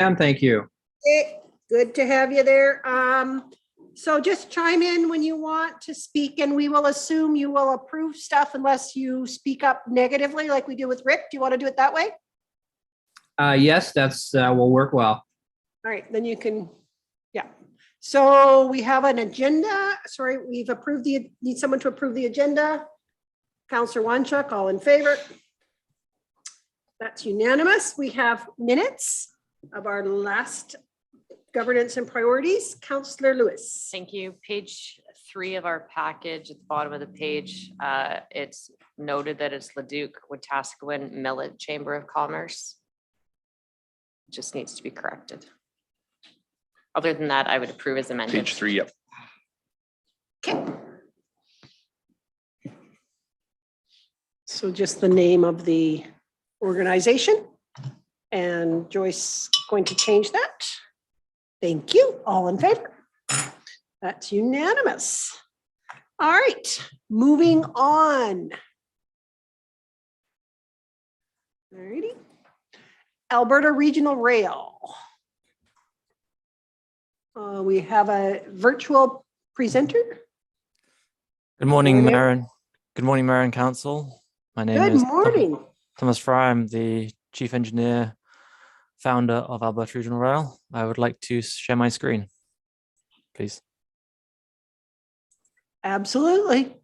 And thank you. Good to have you there. So just chime in when you want to speak, and we will assume you will approve stuff unless you speak up negatively like we do with Rick. Do you want to do it that way? Yes, that's will work well. All right, then you can, yeah. So we have an agenda. Sorry, we've approved need someone to approve the agenda. Councillor Wanchuk, all in favor? That's unanimous. We have minutes of our last governance and priorities. Councillor Lewis. Thank you. Page 3 of our package, at the bottom of the page, it's noted that it's Leduc Wetaskiwin Millet Chamber of Commerce. Just needs to be corrected. Other than that, I would approve as amended. Page 3, yep. Okay. So just the name of the organization, and Joyce going to change that. Thank you. All in favor? That's unanimous. All right, moving on. All righty. Alberta Regional Rail. We have a virtual presenter. Good morning, Morning. Mayor. Good morning, Mayor and Council. My name Good is morning. Thomas Fry. I'm the Chief Engineer, founder of Alberta Regional Rail. I would like to share my screen, please. Absolutely.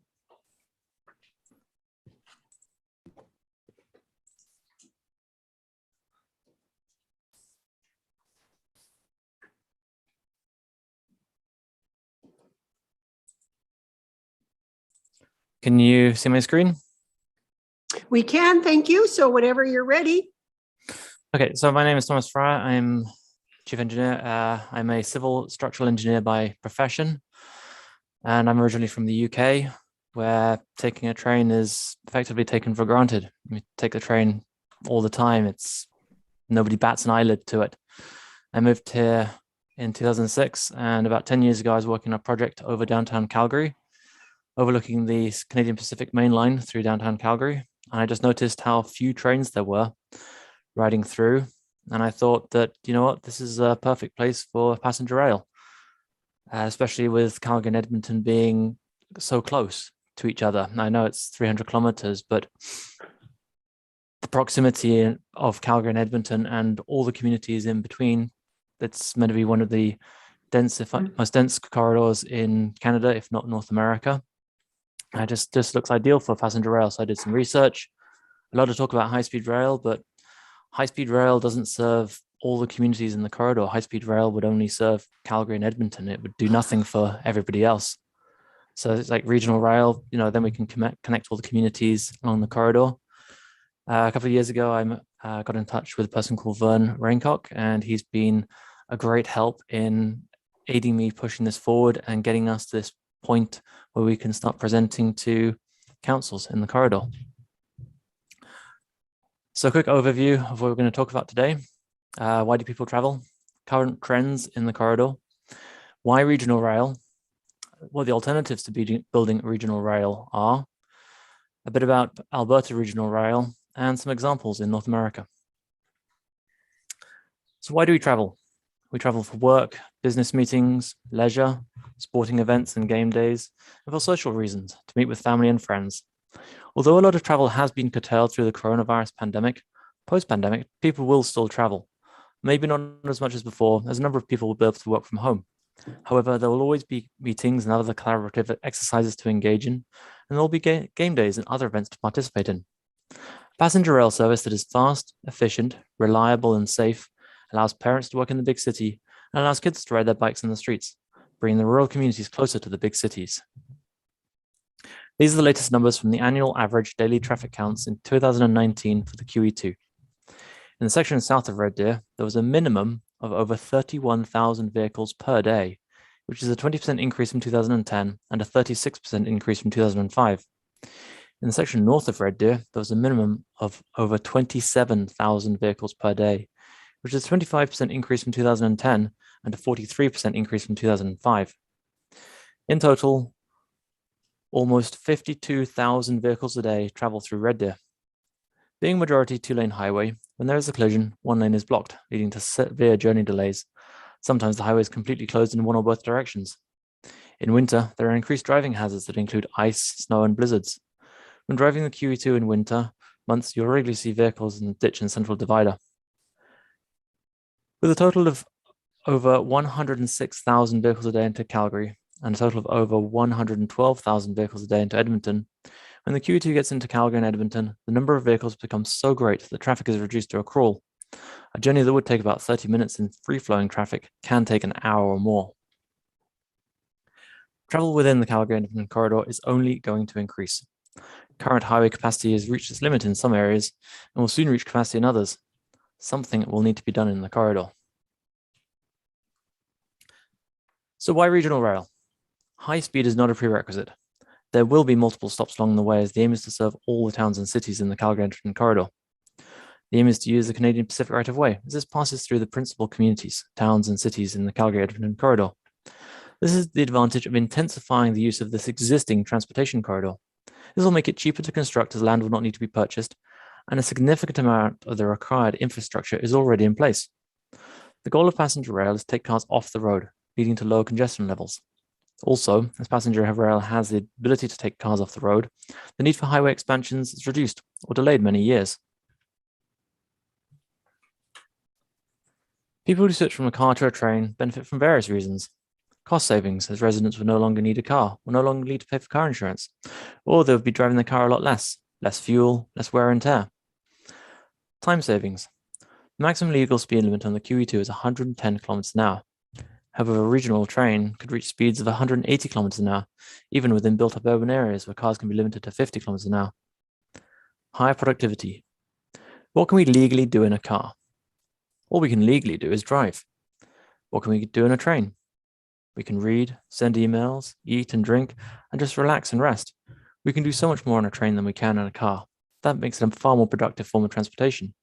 Can you see my screen? We can, thank you. So whenever you're ready. Okay, so my name is Thomas Fry. I'm Chief Engineer. I'm a civil structural engineer by profession, and I'm originally from the UK, where taking a train is effectively taken for granted. We take the train all the time. Nobody bats an eyelid to it. I moved here in 2006, and about 10 years ago, I was working on a project over downtown Calgary, overlooking the Canadian Pacific Main Line through downtown Calgary. And I just noticed how few trains there were riding through. And I thought that, you know what, this is a perfect place for passenger rail, especially with Calgary and Edmonton being so close to each other. I know it's 300 kilometers, but the proximity of Calgary and Edmonton and all the communities in between, it's meant to be one of the most dense corridors in Canada, if not North America. It just looks ideal for passenger rail. So I did some research. A lot of talk about high-speed rail, but high-speed rail doesn't serve all the communities in the corridor. High-speed rail would only serve Calgary and Edmonton. It would do nothing for everybody else. So it's like regional rail, then we can connect all the communities along the corridor. A couple of years ago, I got in touch with a person called Vern Raincock, and he's been a great help in aiding me pushing this forward and getting us to this point where we can start presenting to councils in the corridor. So a quick overview of what we're going to talk about today. Why do people travel? Current trends in the corridor. Why regional rail? What the alternatives to building regional rail are. A bit about Alberta Regional Rail and some examples in North America. So why do we travel? We travel for work, business meetings, leisure, sporting events and game days, and for social reasons, to meet with family and friends. Although a lot of travel has been curtailed through the coronavirus pandemic, post-pandemic, people will still travel. Maybe not as much as before, as a number of people will be able to work from home. However, there will always be meetings and other collaborative exercises to engage in, and there will be game days and other events to participate in. Passenger rail service that is fast, efficient, reliable, and safe allows parents to work in the big city and allows kids to ride their bikes in the streets, bringing the rural communities closer to the big cities. These are the latest numbers from the annual average daily traffic counts in 2019 for the QE2. In the section south of Red Deer, there was a minimum of over 31,000 vehicles per day, which is a 20% increase from 2010 and a 36% increase from 2005. In the section north of Red Deer, there was a minimum of over 27,000 vehicles per day, which is a 25% increase from 2010 and a 43% increase from 2005. In total, almost 52,000 vehicles a day travel through Red Deer. Being majority two-lane highway, When there is a collision, one lane is blocked, leading to severe journey delays. Sometimes the highway is completely closed in one or both directions. In winter, there are increased driving hazards that include ice, snow, and blizzards. When driving the QE2 in winter months, you'll regularly see vehicles in the ditch and central divider. With a total of over 106,000 vehicles a day into Calgary and a total of over 112,000 vehicles a day into Edmonton, when the QE2 gets into Calgary and Edmonton, the number of vehicles becomes so great that traffic is reduced to a crawl. A journey that would take about 30 minutes in free-flowing traffic can take an hour or more. Travel within the Calgary-Edmonton corridor is only going to increase. Current highway capacity has reached its limit in some areas and will soon reach capacity in others. Something will need to be done in the corridor. So why regional rail? High speed is not a prerequisite. There will be multiple stops along the way as the aim is to serve all the towns and cities in the Calgary-Edmonton corridor. The aim is to use the Canadian Pacific right-of-way as this passes through the principal communities, towns and cities in the Calgary-Edmonton corridor. This is the advantage of intensifying the use of this existing transportation corridor. This will make it cheaper to construct as land will not need to be purchased, and a significant amount of the required infrastructure is already in place. The goal of passenger rail is to take cars off the road, leading to lower congestion levels. Also, as passenger rail has the ability to take cars off the road, the need for highway expansions is reduced or delayed many years. People who switch from a car to a train benefit from various reasons. Cost savings, as residents would no longer need a car, will no longer need to pay for car insurance, or they would be driving the car a lot less fuel, less wear and tear. Time savings. The maximum legal speed limit on the QE2 is 110 kilometers an hour. However, a regional train could reach speeds of 180 kilometers an hour, even within built-up urban areas where cars can be limited to 50 kilometers an hour. Higher productivity. What can we legally do in a car? All we can legally do is drive. What can we do in a train? We can read, send emails, eat and drink, and just relax and rest. We can do so much more on a train than we can in a car. That makes it a far more productive form of transportation.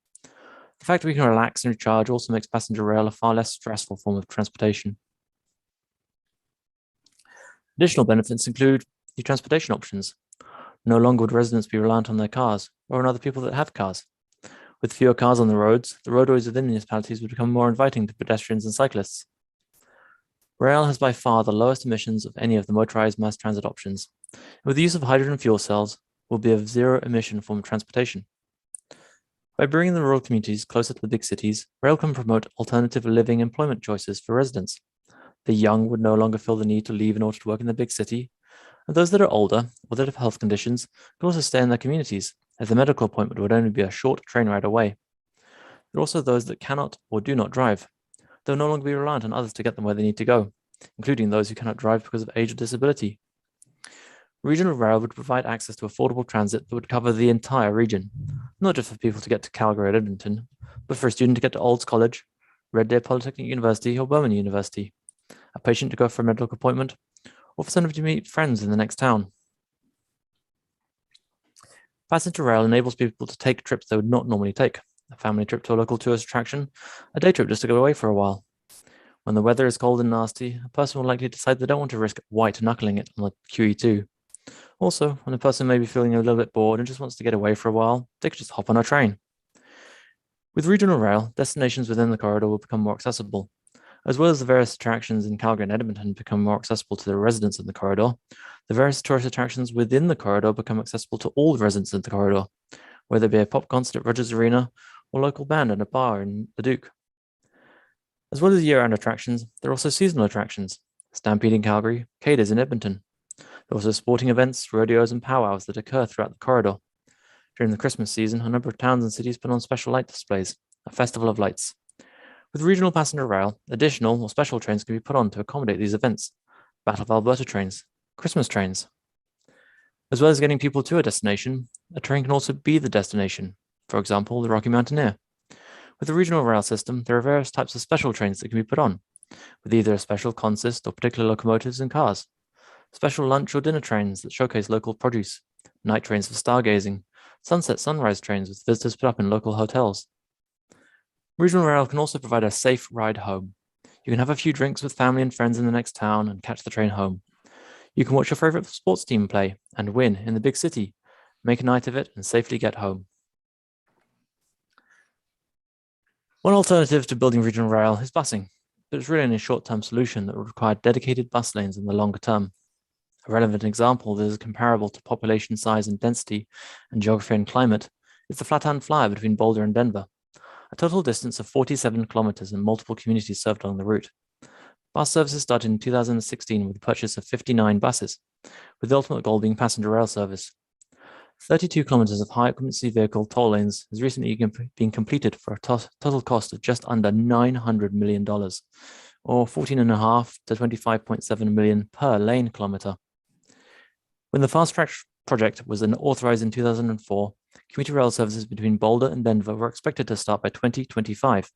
The fact that we can relax and recharge also makes passenger rail a far less stressful form of transportation. Additional benefits include new transportation options. No longer would residents be reliant on their cars or on other people that have cars. With fewer cars on the roadways within municipalities would become more inviting to pedestrians and cyclists. Rail has by far the lowest emissions of any of the motorized mass transit options. With the use of hydrogen fuel cells, will be a zero-emission form of transportation. By bringing the rural communities closer to the big cities, rail can promote alternative living employment choices for residents. The young would no longer feel the need to leave in order to work in the big city, and those that are older or that have health conditions can also stay in their communities, as the medical appointment would only be a short train ride away. There are also those that cannot or do not drive. They'll no longer be reliant on others to get them where they need to go, including those who cannot drive because of age or disability. Regional rail would provide access to affordable transit that would cover the entire region, not just for people to get to Calgary or Edmonton, but for a student to get to Olds College, Red Deer Polytechnic University, or Burman University, a patient to go for a medical appointment, or for somebody to meet friends in the next town. Passenger rail enables people to take trips they would not normally take, a family trip to a local tourist attraction, a day trip just to go away for a while. When the weather is cold and nasty, a person will likely decide they don't want to risk white knuckling it on the QE2. Also, when a person may be feeling a little bit bored and just wants to get away for a while, they could just hop on a train. With regional rail, destinations within the corridor will become more accessible. As well as the various attractions in Calgary and Edmonton become more accessible to the residents in the corridor, the various tourist attractions within the corridor become accessible to all the residents in the corridor, whether it be a pop concert at Rogers Arena or local band and a bar in Leduc. As well as year-round attractions, there are also seasonal attractions, Stampede in Calgary, Caders in Edmonton. There are also sporting events, rodeos, and powwows that occur throughout the corridor. During the Christmas season, a number of towns and cities put on special light displays, a festival of lights. With regional passenger rail, additional or special trains can be put on to accommodate these events. Battle of Alberta trains, Christmas trains. As well as getting people to a destination, a train can also be the destination, for example, the Rocky Mountaineer. With the regional rail system, there are various types of special trains that can be put on, with either a special consist or particular locomotives and cars. Special lunch or dinner trains that showcase local produce, night trains for stargazing, sunset sunrise trains with visitors put up in local hotels. Regional rail can also provide a safe ride home. You can have a few drinks with family and friends in the next town and catch the train home. You can watch your favorite sports team play and win in the big city, make a night of it and safely get home. One alternative to building regional rail is busing, but it's really only a short-term solution that would require dedicated bus lanes in the longer term. A relevant example that is comparable to population size and density and geography and climate is the Flathead Flyer between Boulder and Denver, a total distance of 47 kilometers and multiple communities served along the route. Bus services started in 2016 with the purchase of 59 buses, with the ultimate goal being passenger rail service. 32 kilometers of high occupancy vehicle toll lanes has recently been completed for a total cost of just under $900 million, or $14.5 to $25.7 million per lane kilometer. When the fast track project was authorized in 2004, commuter rail services between Boulder and Denver were expected to start by 2025.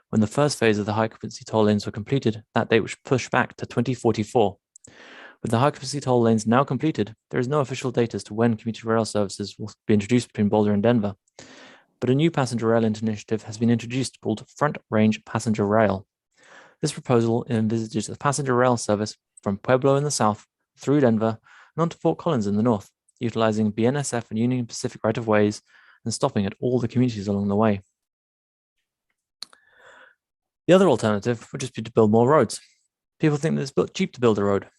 When the first phase of the high occupancy toll lanes were completed, that date was pushed back to 2044. With the high occupancy toll lanes now completed, there is no official date as to when commuter rail services will be introduced between Boulder and Denver. But a new passenger rail initiative has been introduced called Front Range Passenger Rail. This proposal envisages a passenger rail service from Pueblo in the south through Denver and on to Fort Collins in the north, utilizing BNSF and Union Pacific right-of-ways and stopping at all the communities along the way. The other alternative would just be to build more roads. People think that it's cheap to build a road.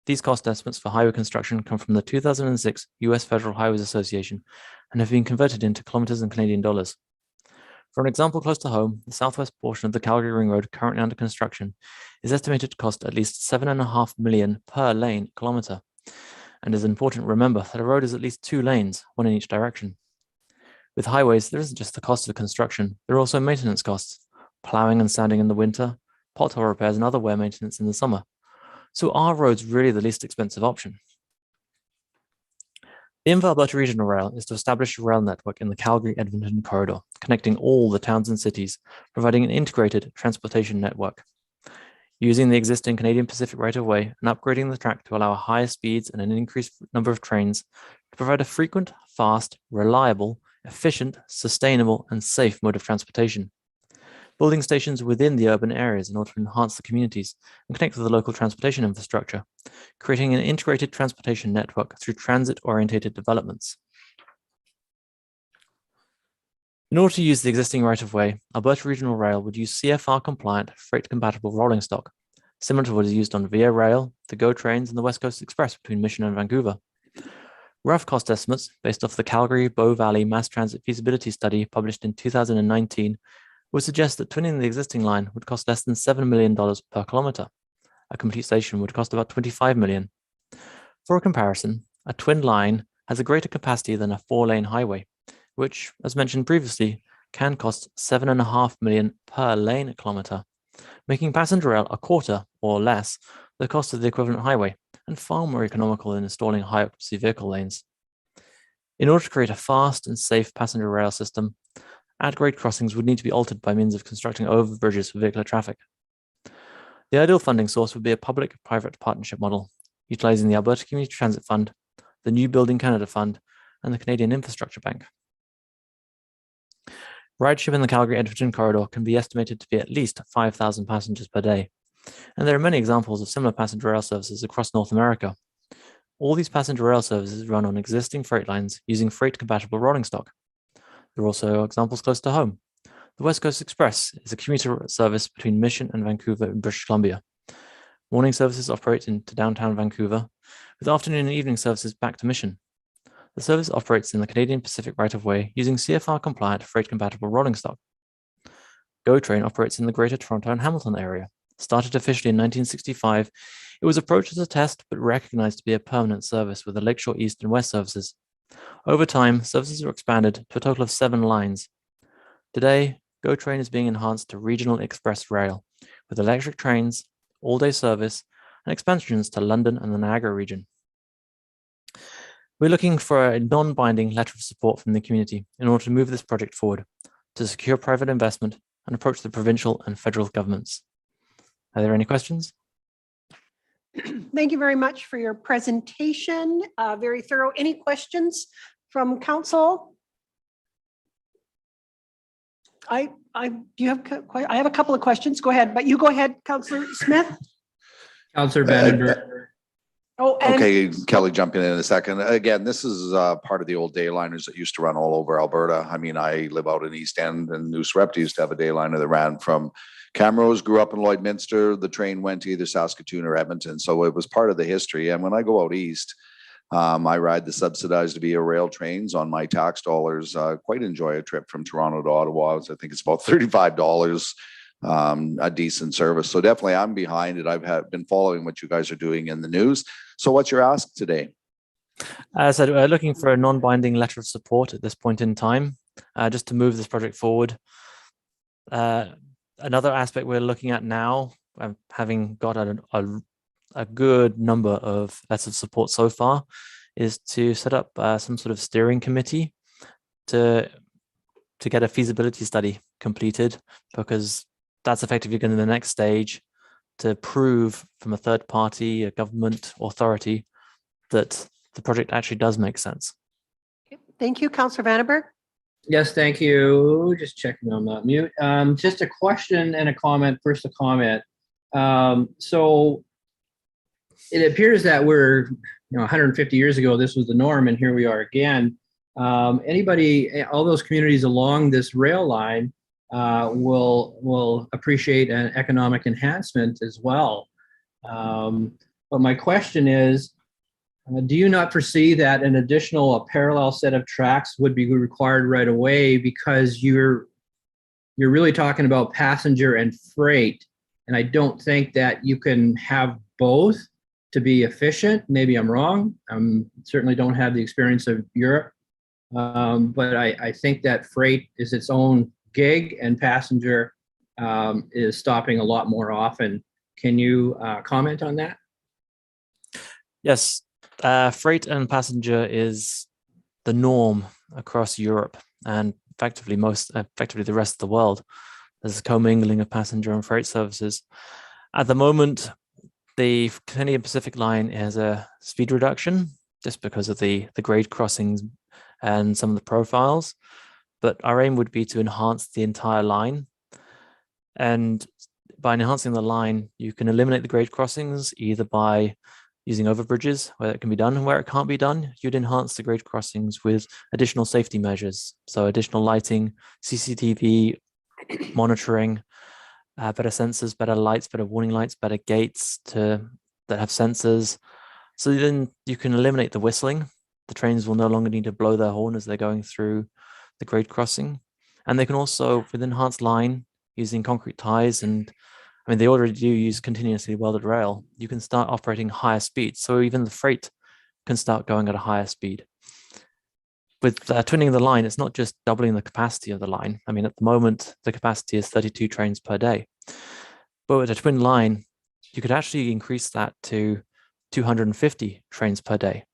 These cost estimates for highway construction come from the 2006 US Federal Highways Association and have been converted into kilometers and Canadian dollars. For an example close to home, the southwest portion of the Calgary Ring Road currently under construction is estimated to cost at least $7.5 million per lane kilometer. And it is important to remember that a road is at least 2 lanes, one in each direction. With highways, there isn't just the cost of construction, there are also maintenance costs, plowing and sanding in the winter, pothole repairs and other wear maintenance in the summer. So are roads really the least expensive option? The aim of Alberta Regional Rail is to establish a rail network in the Calgary-Edmonton corridor, connecting all the towns and cities, providing an integrated transportation network. Using the existing Canadian Pacific right-of-way and upgrading the track to allow higher speeds and an increased number of trains to provide a frequent, fast, reliable, efficient, sustainable, and safe mode of transportation. Building stations within the urban areas in order to enhance the communities and connect with the local transportation infrastructure, creating an integrated transportation network through transit-oriented developments. In order to use the existing right-of-way, Alberta Regional Rail would use CFR-compliant, freight-compatible rolling stock, similar to what is used on Via Rail, the GO trains, and the West Coast Express between Mission and Vancouver. Rough cost estimates, based off the Calgary Bow Valley Mass Transit Feasibility Study published in 2019, would suggest that twinning the existing line would cost less than $7 million per kilometer. A complete station would cost about $25 million. For a comparison, a twin line has a greater capacity than a 4-lane highway, which, as mentioned previously, can cost $7.5 million per lane kilometer, making passenger rail a quarter or less the cost of the equivalent highway, and far more economical than installing high-occupancy vehicle lanes. In order to create a fast and safe passenger rail system, at-grade crossings would need to be altered by means of constructing overbridges for vehicular traffic. The ideal funding source would be a public-private partnership model, utilizing the Alberta Community Transit Fund, the New Building Canada Fund, and the Canadian Infrastructure Bank. Rideship in the Calgary-Edmonton corridor can be estimated to be at least 5,000 passengers per day, and there are many examples of similar passenger rail services across North America. All these passenger rail services run on existing freight lines using freight-compatible rolling stock. There are also examples close to home. The West Coast Express is a commuter service between Mission and Vancouver in British Columbia. Morning services operate into downtown Vancouver, with afternoon and evening services back to Mission. The service operates in the Canadian Pacific right-of-way using CFR-compliant freight-compatible rolling stock. GO Train operates in the Greater Toronto and Hamilton area. Started officially in 1965, it was approached as a test but recognized to be a permanent service with the Lakeshore East and West services. Over time, services were expanded to a total of 7 lines. Today, GO Train is being enhanced to regional express rail, with electric trains, all-day service, and expansions to London and the Niagara region. We're looking for a non-binding letter of support from the community in order to move this project forward, to secure private investment and approach the provincial and federal governments. Are there any questions? Thank you very much for your presentation. Very thorough. Any questions from council? I have a couple of questions. Go ahead, but you go ahead, Councillor Smith. Councillor Vandenberg. Oh, and Okay, Kelly, jumping in a second. Again, this is part of the old dayliners that used to run all over Alberta. I mean, I live out in East End, and New Srepta used to have a dayliner that ran from Camrose, grew up in Lloydminster. The train went to either Saskatoon or Edmonton. So it was part of the history. And when I go out east, I ride the subsidized via rail trains on my tax dollars. Quite enjoy a trip from Toronto to Ottawa. I think it's about $35. A decent service. So definitely I'm behind it. I've been following what you guys are doing in the news. So what's your ask today? So we're looking for a non-binding letter of support at this point in time, just to move this project forward. Another aspect we're looking at now, having got a good number of letters of support so far, is to set up some sort of steering committee to get a feasibility study completed, because that's effectively going to be the next stage to prove from a third party, a government authority, that the project actually does make sense. thank you, Councillor Vandenberg. Yes, thank you. Just checking I'm not mute. Just a question and a comment. First, a comment. So it appears that we're, 150 years ago, this was the norm, and here we are again. All those communities along this rail line will appreciate an economic enhancement as well. But my question is, do you not foresee that an additional parallel set of tracks would be required right away, because you're really talking about passenger and freight, and I don't think that you can have both to be efficient. Maybe I'm wrong. Certainly don't have the experience of Europe, but I think that freight is its own gig, and passenger is stopping a lot more often. Can you comment on that? Yes, freight and passenger is the norm across Europe, and effectively the rest of the world. There's a commingling of passenger and freight services. At the moment, the Canadian Pacific line has a speed reduction just because of the grade crossings and some of the profiles. But our aim would be to enhance the entire line. And by enhancing the line, you can eliminate the grade crossings either by using overbridges where it can be done, and where it can't be done, you'd enhance the grade crossings with additional safety measures. So additional lighting, CCTV monitoring, better sensors, better lights, better warning lights, better gates that have sensors. So then you can eliminate the whistling. The trains will no longer need to blow their horn as they're going through the grade crossing. And they can also, with enhanced line, using concrete ties, and I mean, they already do use continuously welded rail, you can start operating higher speeds. So even the freight can start going at a higher speed. With twinning the line, it's not just doubling the capacity of the line. I mean, at the moment, the capacity is 32 trains per day. But with a twin line, you could actually increase that to 250 trains per day.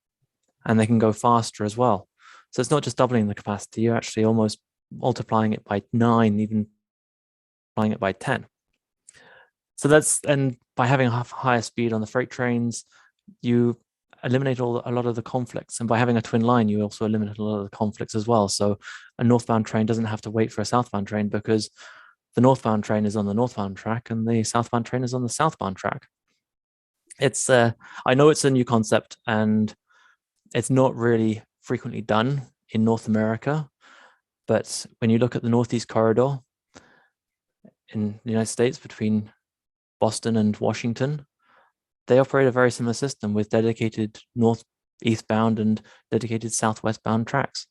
And they can go faster as well. So it's not just doubling the capacity, you're actually almost multiplying it by 9, even multiplying it by 10. So and by having a higher speed on the freight trains, you eliminate a lot of the conflicts. And by having a twin line, you also eliminate a lot of the conflicts as well. So a northbound train doesn't have to wait for a southbound train, because the northbound train is on the northbound track and the southbound train is on the southbound track. I know it's a new concept, and it's not really frequently done in North America, but when you look at the Northeast Corridor in the United States between Boston and Washington, they operate a very similar system with dedicated northeastbound and dedicated southwestbound tracks.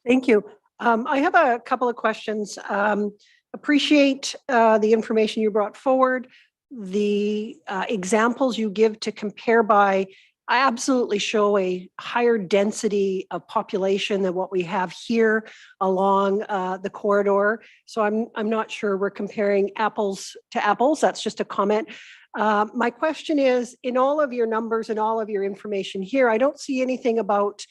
Thank you. I have a couple of questions. Appreciate the information you brought forward, the examples you give to compare by. I absolutely show a higher density of population than what we have here along the corridor. So I'm not sure we're comparing apples to apples. That's just a comment. My question is, in all of your numbers and all of your information here, I don't see anything about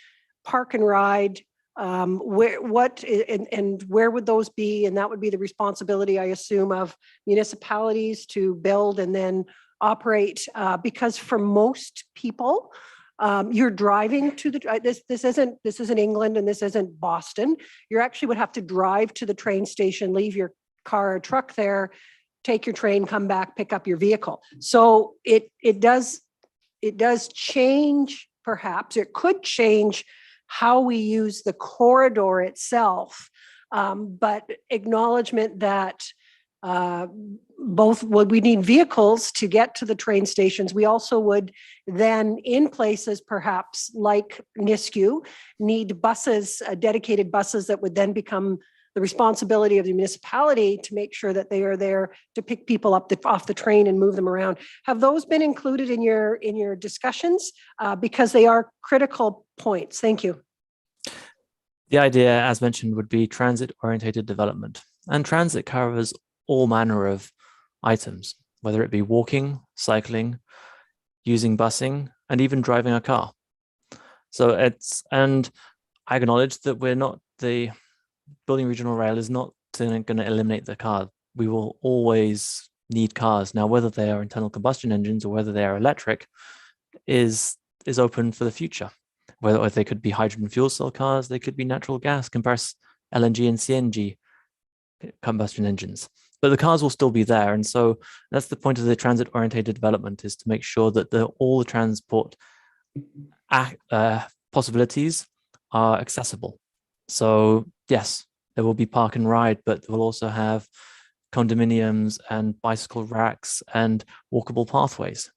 park and ride. Where would those be? And that would be the responsibility, I assume, of municipalities to build and then operate, because for most people, you're driving to the this isn't England and this isn't Boston. You actually would have to drive to the train station, leave your car or truck there, take your train, come back, pick up your vehicle. So it does it does change, perhaps, it could change how we use the corridor itself. But acknowledgement that both would we need vehicles to get to the train stations. We also would then in places perhaps like Nisku need buses, dedicated buses that would then become the responsibility of the municipality to make sure that they are there to pick people up off the train and move them around. Have those been included in your discussions? Because they are critical points. Thank you. The idea, as mentioned, would be transit-orientated development. And transit covers all manner of items, whether it be walking, cycling, using busing, and even driving a car. So and I acknowledge that the building regional rail is not going to eliminate the car. We will always need cars. Now, whether they are internal combustion engines or whether they are electric is open for the future. Whether they could be hydrogen fuel cell cars, they could be natural gas, compressed LNG and CNG combustion engines. But the cars will still be there. And so that's the point of the transit-orientated development, is to make sure that all the transport possibilities are accessible. So yes, there will be park and ride, but we'll also have condominiums and bicycle racks and walkable pathways.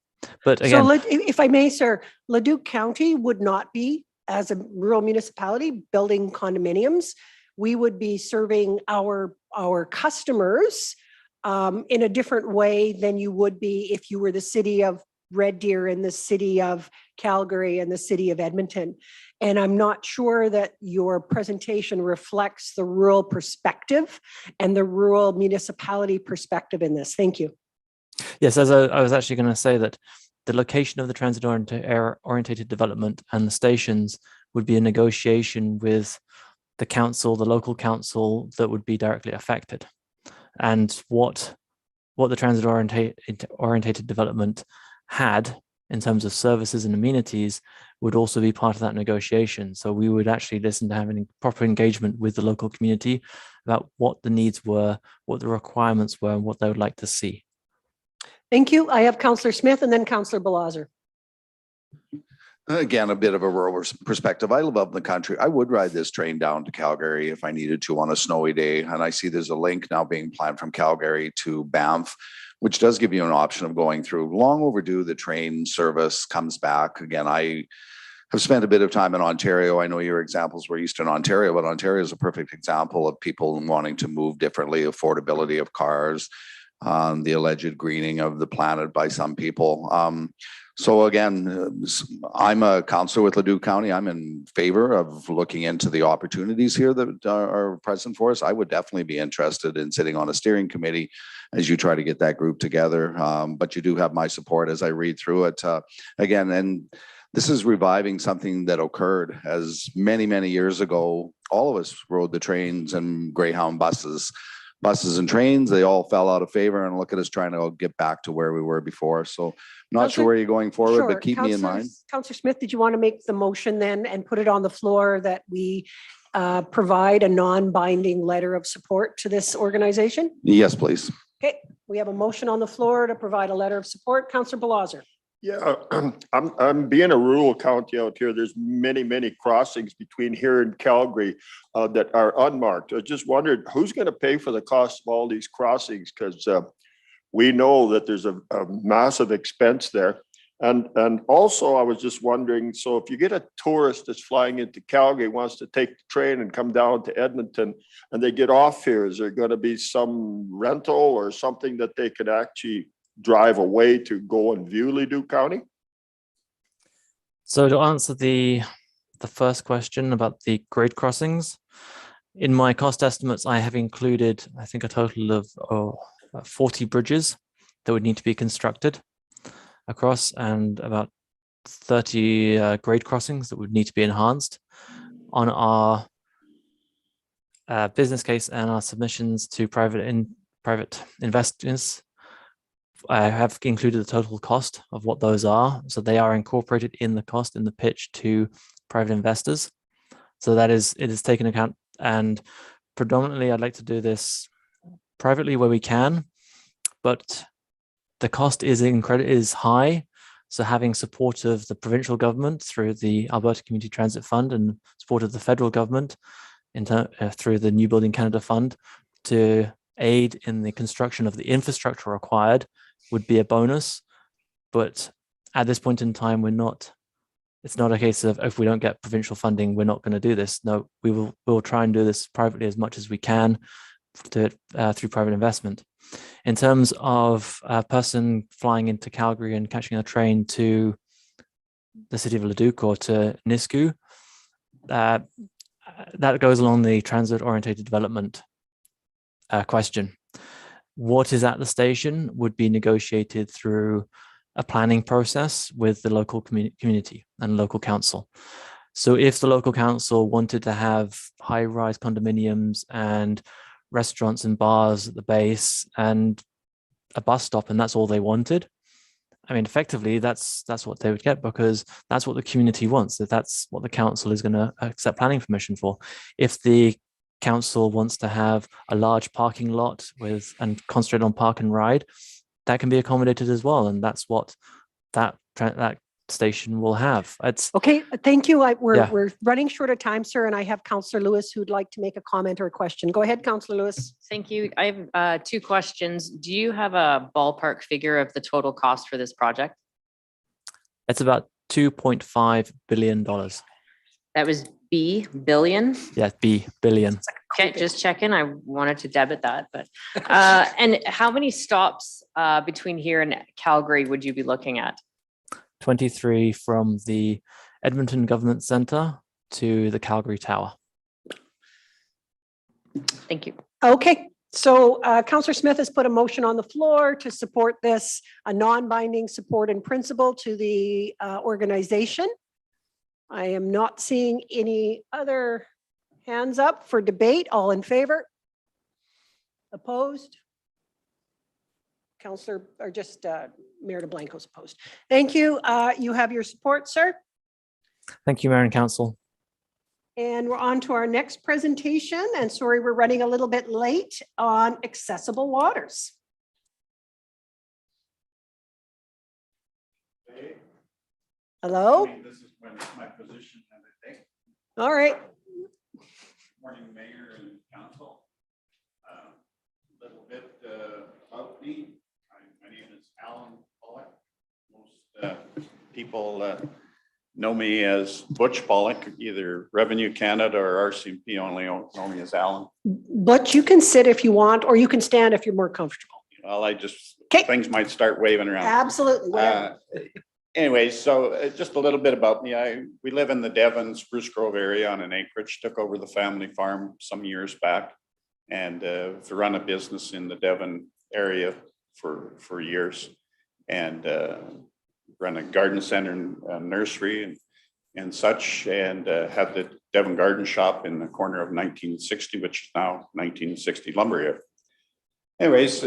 But again, so if I may, sir, Leduc County would not be, as a rural municipality, building condominiums. We would be serving our customers in a different way than you would be if you were the city of Red Deer and the city of Calgary and the city of Edmonton. And I'm not sure that your presentation reflects the rural perspective and the rural municipality perspective in this. Thank you. Yes, as I was actually going to say that the location of the transit-orientated development and the stations would be a negotiation with the council, the local council that would be directly affected. And what the transit-orientated development had in terms of services and amenities would also be part of that negotiation. So we would actually listen to having proper engagement with the local community about what the needs were, what the requirements were, and what they would like to see. Thank you. I have Councillor Smith and then Councillor Balazer. Again, a bit of a rural perspective. I live up in the country. I would ride this train down to Calgary if I needed to on a snowy day. And I see there's a link now being planned from Calgary to Banff, which does give you an option of going through. Long overdue, the train service comes back. Again, I have spent a bit of time in Ontario. I know your examples were Eastern Ontario, but Ontario is a perfect example of people wanting to move differently, affordability of cars, the alleged greening of the planet by some people. So again, I'm a councillor with Leduc County. I'm in favor of looking into the opportunities here that are present for us. I would definitely be interested in sitting on a steering committee as you try to get that group together. But you do have my support as I read through it. Again, and this is reviving something that occurred as many, many years ago. All of us rode the trains and Greyhound buses and trains. They all fell out of favor, and look at us trying to get back to where we were before. So not sure where you're going forward, sure. but keep me in mind. Councillor Smith, did you want to make the motion then and put it on the floor that we provide a non-binding letter of support to this organization? Yes, please. Okay, we have a motion on the floor to provide a letter of support. Councillor Balazer. Yeah, I'm being a rural county out here. There's many crossings between here and Calgary that are unmarked. I just wondered who's going to pay for the cost of all these crossings, because we know that there's a massive expense there. And also I was just wondering, so if you get a tourist that's flying into Calgary, wants to take the train and come down to Edmonton, and they get off here, is there going to be some rental or something that they could actually drive away to go and view Leduc County? So to answer the first question about the grade crossings, in my cost estimates, I have included, I think, a total of 40 bridges that would need to be constructed across, and about 30 grade crossings that would need to be enhanced. On our business case and our submissions to private investors, I have included the total cost of what those are. So they are incorporated in the cost in the pitch to private investors. So it is taken account, and predominantly I'd like to do this privately where we can, but the cost is high. So having support of the provincial government through the Alberta Community Transit Fund and support of the federal government through the New Building Canada Fund to aid in the construction of the infrastructure required would be a bonus. But at this point in time, it's not a case of if we don't get provincial funding, we're not going to do this. No, we'll try and do this privately as much as we can through private investment. In terms of a person flying into Calgary and catching a train to the city of Leduc or to Nisku, that goes along the transit orientated development question. What is at the station would be negotiated through a planning process with the local community and local council. So if the local council wanted to have high-rise condominiums and restaurants and bars at the base and a bus stop, and that's all they wanted, I mean, effectively, that's what they would get, because that's what the community wants. That's what the council is going to accept planning permission for. If the council wants to have a large parking lot and concentrate on park and ride, that can be accommodated as well, and that's what that station will have. It's Okay, thank you. We're Yeah. we're running short of time, sir, and I have Councillor Lewis who'd like to make a comment or a question. Go ahead, Councillor Lewis. Thank you. I have two questions. Do you have a ballpark figure of the total cost for this project? it's about $2.5 billion. That was billion? Yeah, billion. Okay, just checking. I wanted to debit that, but, and how many stops between here and Calgary would you be looking at? 23 from the Edmonton Government Centre to the Calgary Tower. Thank you. Okay, so Councillor Smith has put a motion on the floor to support this, a non-binding support in principle to the organization. I am not seeing any other hands up for debate. All in favor? Opposed? Councillor, or just Mayor DeBlanco's opposed. Thank you. You have your support, sir. Thank you, Mayor and Council. And we're on to our next presentation. And sorry, we're running a little bit late on accessible waters. Hello? This is my position, I think. All right. Morning, Mayor and Council. Little bit about me. My name is Alan Pollock. Most people know me as Butch Pollock, either Revenue Canada or RCMP only know me as Alan. But you can sit if you want, or you can stand if you're more comfortable. Well, Okay. things might start waving around. Absolutely. whatever. Anyway, so just a little bit about me. We live in the Devon Spruce Grove area on an acreage, took over the family farm some years back, and to run a business in the Devon area for years, and run a garden center and nursery and such, and had the Devon Garden Shop in the corner of 1960, which is now 1960 Lumber Yard. Anyways,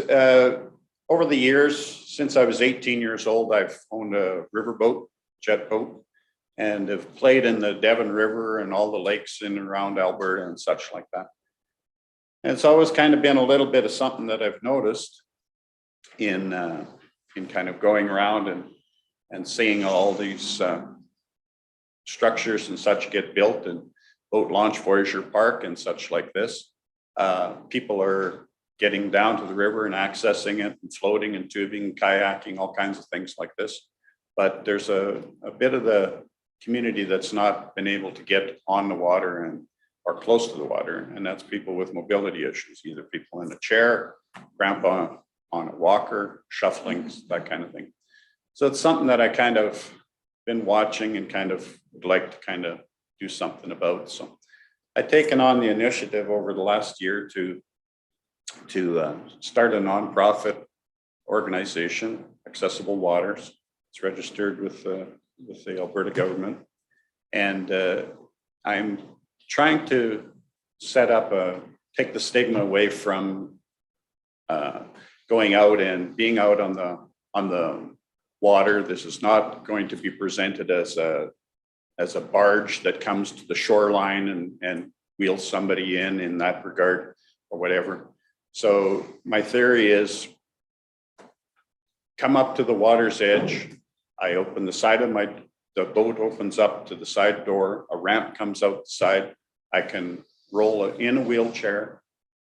over the years, since I was 18 years old, I've owned a riverboat, jet boat, and have played in the Devon River and all the lakes in and around Alberta and such like that. And it's always kind of been a little bit of something that I've noticed in kind of going around and seeing all these structures and such get built, and boat launch Voyageur Park and such like this. People are getting down to the river and accessing it and floating and tubing, kayaking, all kinds of things like this. But there's a bit of the community that's not been able to get on the water or close to the water. And that's people with mobility issues, either people in a chair, grandpa on a walker, shuffling, that kind of thing. So it's something that I kind of been watching and kind of would like to kind of do something about. So I've taken on the initiative over the last year to start a nonprofit organization, Accessible Waters. It's registered with the Alberta government, and I'm trying to set up take the stigma away from going out and being out on the water. This is not going to be presented as a barge that comes to the shoreline and wheels somebody in that regard or whatever. So my theory is come up to the water's edge, I open the side of the boat opens up to the side door, a ramp comes out the side. I can roll in a wheelchair,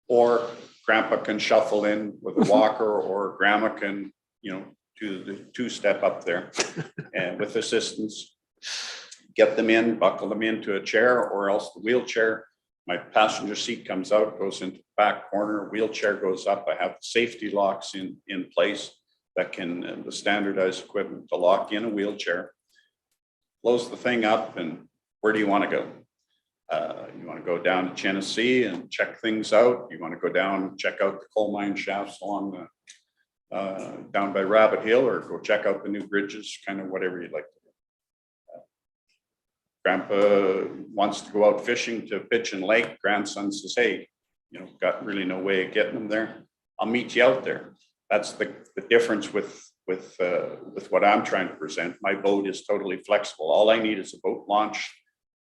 or grandpa can shuffle in with a walker, or grandma can, do the two-step up there and with assistance, get them in, buckle them into a chair, or else the wheelchair. My passenger seat comes out, goes into the back corner, wheelchair goes up. I have safety locks in place that can, the standardized equipment to lock in a wheelchair. Close the thing up, and where do you want to go? You want to go down to Genesee and check things out? You want to go down and check out the coal mine shafts along the down by Rabbit Hill, or go check out the new bridges, kind of whatever you'd like to do. Grandpa wants to go out fishing to Pigeon Lake. Grandson says, hey, got really no way of getting them there. I'll meet you out there. That's the difference with what I'm trying to present. My boat is totally flexible. All I need is a boat launch.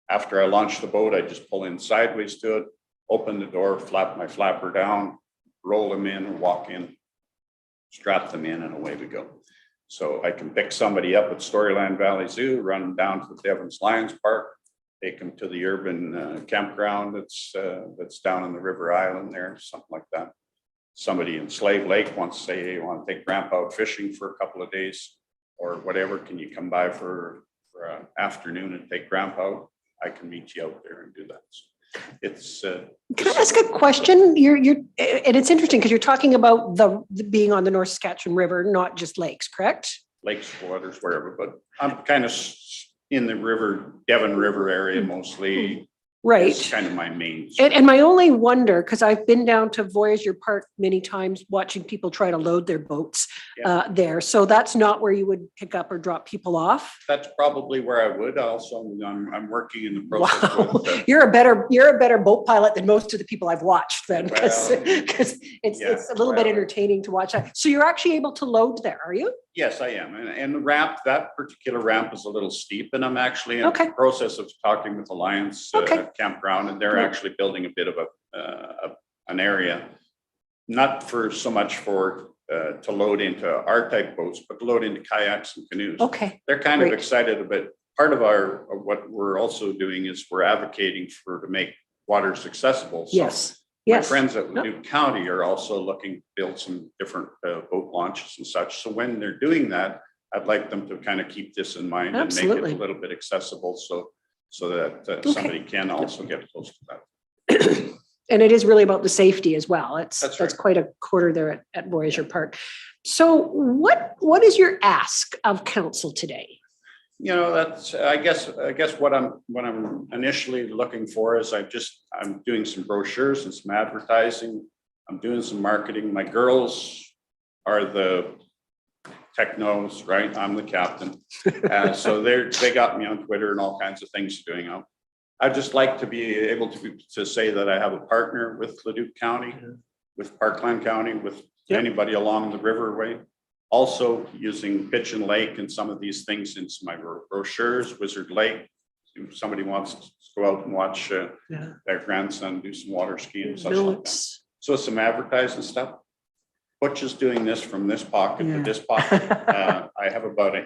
After I launch the boat, I just pull in sideways to it, open the door, flap my flapper down, roll them in, or walk in, strap them in, and away we go. So I can pick somebody up at Storyland Valley Zoo, run them down to the Devon's Lions Park, take them to the urban campground that's down on the River Island there, something like that. Somebody in Slave Lake wants to say, hey, you want to take grandpa out fishing for a couple of days or whatever, can you come by for an afternoon and take grandpa out? I can meet you out there and do that. So it's Can I ask a question? You're and it's interesting because you're talking about the being on the North Saskatchewan River, not just lakes, correct? lakes, waters, wherever, but I'm kind of in the Devon River area mostly. Right. It's kind of my main. And my only wonder, because I've been down to Voyageur Park many times watching people try to load their boats there. So that's not where you would pick up or drop people off. That's probably where I would also. I'm working in the process. Wow. With, You're a better boat pilot than most of the people I've watched then, because Well, it's a little bit entertaining to watch that. So you're actually able to load there, are you? yes, I am. And the ramp, that particular ramp is a little steep, and I'm actually in Okay. the process of talking with Alliance Campground, and they're Good. actually building a bit of an area, not for so much for to load into our type boats, but to load into kayaks and canoes. Okay. They're kind Great. of excited about part of what we're also doing is we're advocating to make waters accessible. So Yes. my Yes. friends at Leduc County are also looking to build some different boat launches and such. So when they're doing that, I'd like them to kind of keep this in mind and make Absolutely. it a little bit accessible so that Okay. somebody can also get close to that. And it is really about the safety as well. That's That's right. quite a quarter there at Voyageur Park. So what is your ask of council today? That's I guess what I'm initially looking for is I'm doing some brochures and some advertising. I'm doing some marketing. My girls are the technos, right? I'm the captain. So they got me on Twitter and all kinds of things doing out. I'd just like to be able to say that I have a partner with Leduc County, with Parkland County, with Yep. anybody along the riverway. Also using Pigeon Lake and some of these things in my brochures, Wizard Lake. If somebody wants to go out and watch their grandson do some water skiing and such No, like that. So some advertising stuff. Butch is doing this from this pocket to this pocket. I have about a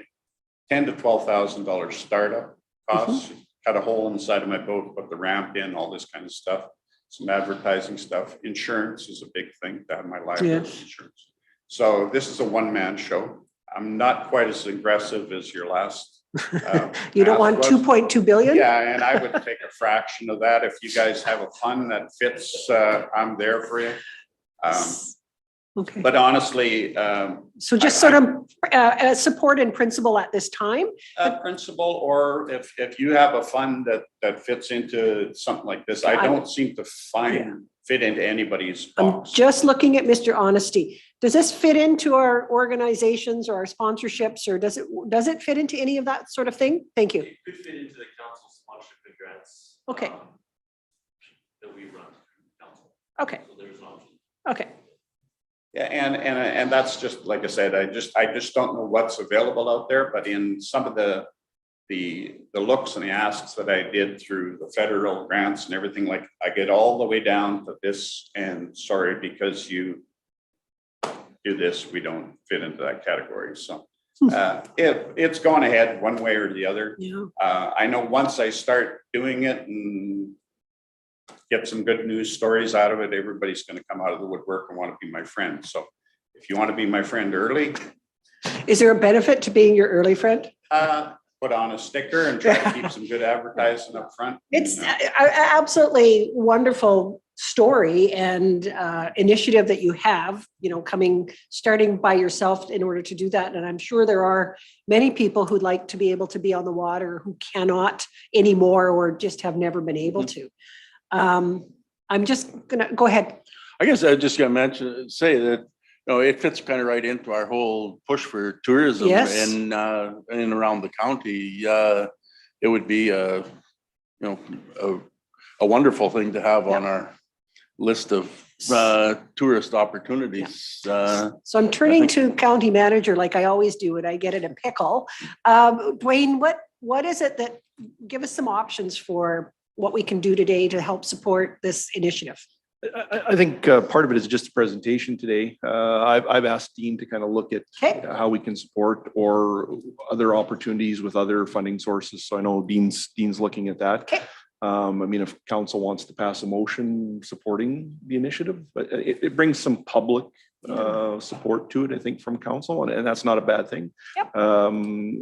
$10,000 to $12,000 startup costs. Cut a hole in the side of my boat, put the ramp in, all this kind of stuff. Some advertising stuff. Insurance is a big thing to have my liability insurance. So this is a one-man show. I'm not quite as aggressive as your last. You don't want ask was. 2.2 billion? Yeah, and I would take a fraction of that. If you guys have a fund that fits, I'm there for you. Okay. But honestly, So just sort of support in principle at this time? principal, or if you have a fund that fits into something like this, I don't seem to fit into anybody's I'm box. just looking at Mr. Honesty. Does this fit into our organizations or our sponsorships, or does it fit into any of that sort of thing? Thank you. It could fit into the council sponsorship and grants. Okay. That we run through council. Okay. So there's an option. Okay. Yeah, and that's just, like I said, I just don't know what's available out there, but in some of the looks and the asks that I did through the federal grants and everything, like I get all the way down to this, and sorry, because you do this, we don't fit into that category. So It's gone ahead one way or the other. Yeah. I know once I start doing it and get some good news stories out of it, everybody's gonna come out of the woodwork and want to be my friend. So if you want to be my friend early, Is there a benefit to being your early friend? put on a sticker and try to keep some good advertising up front. It's And, a absolutely wonderful story and initiative that you have, starting by yourself in order to do that. And I'm sure there are many people who'd like to be able to be on the water who cannot anymore or just have never been able to. I'm just gonna go ahead. I guess I just gotta say that, it fits kind of right into our whole push for tourism Yes. in and around the county. It would be a wonderful thing to have on our list of tourist opportunities. So I'm turning to county manager like I always do, and I get in a pickle. Dwayne, what is it that, give us some options for what we can do today to help support this initiative? I think part of it is just a presentation today. I've asked Dean to kind of look at Okay. how we can support or other opportunities with other funding sources. So I know Dean's looking at that. Okay. I mean, if council wants to pass a motion supporting the initiative, but it brings some public support to it, I think, from council, and that's not a bad thing. Yep.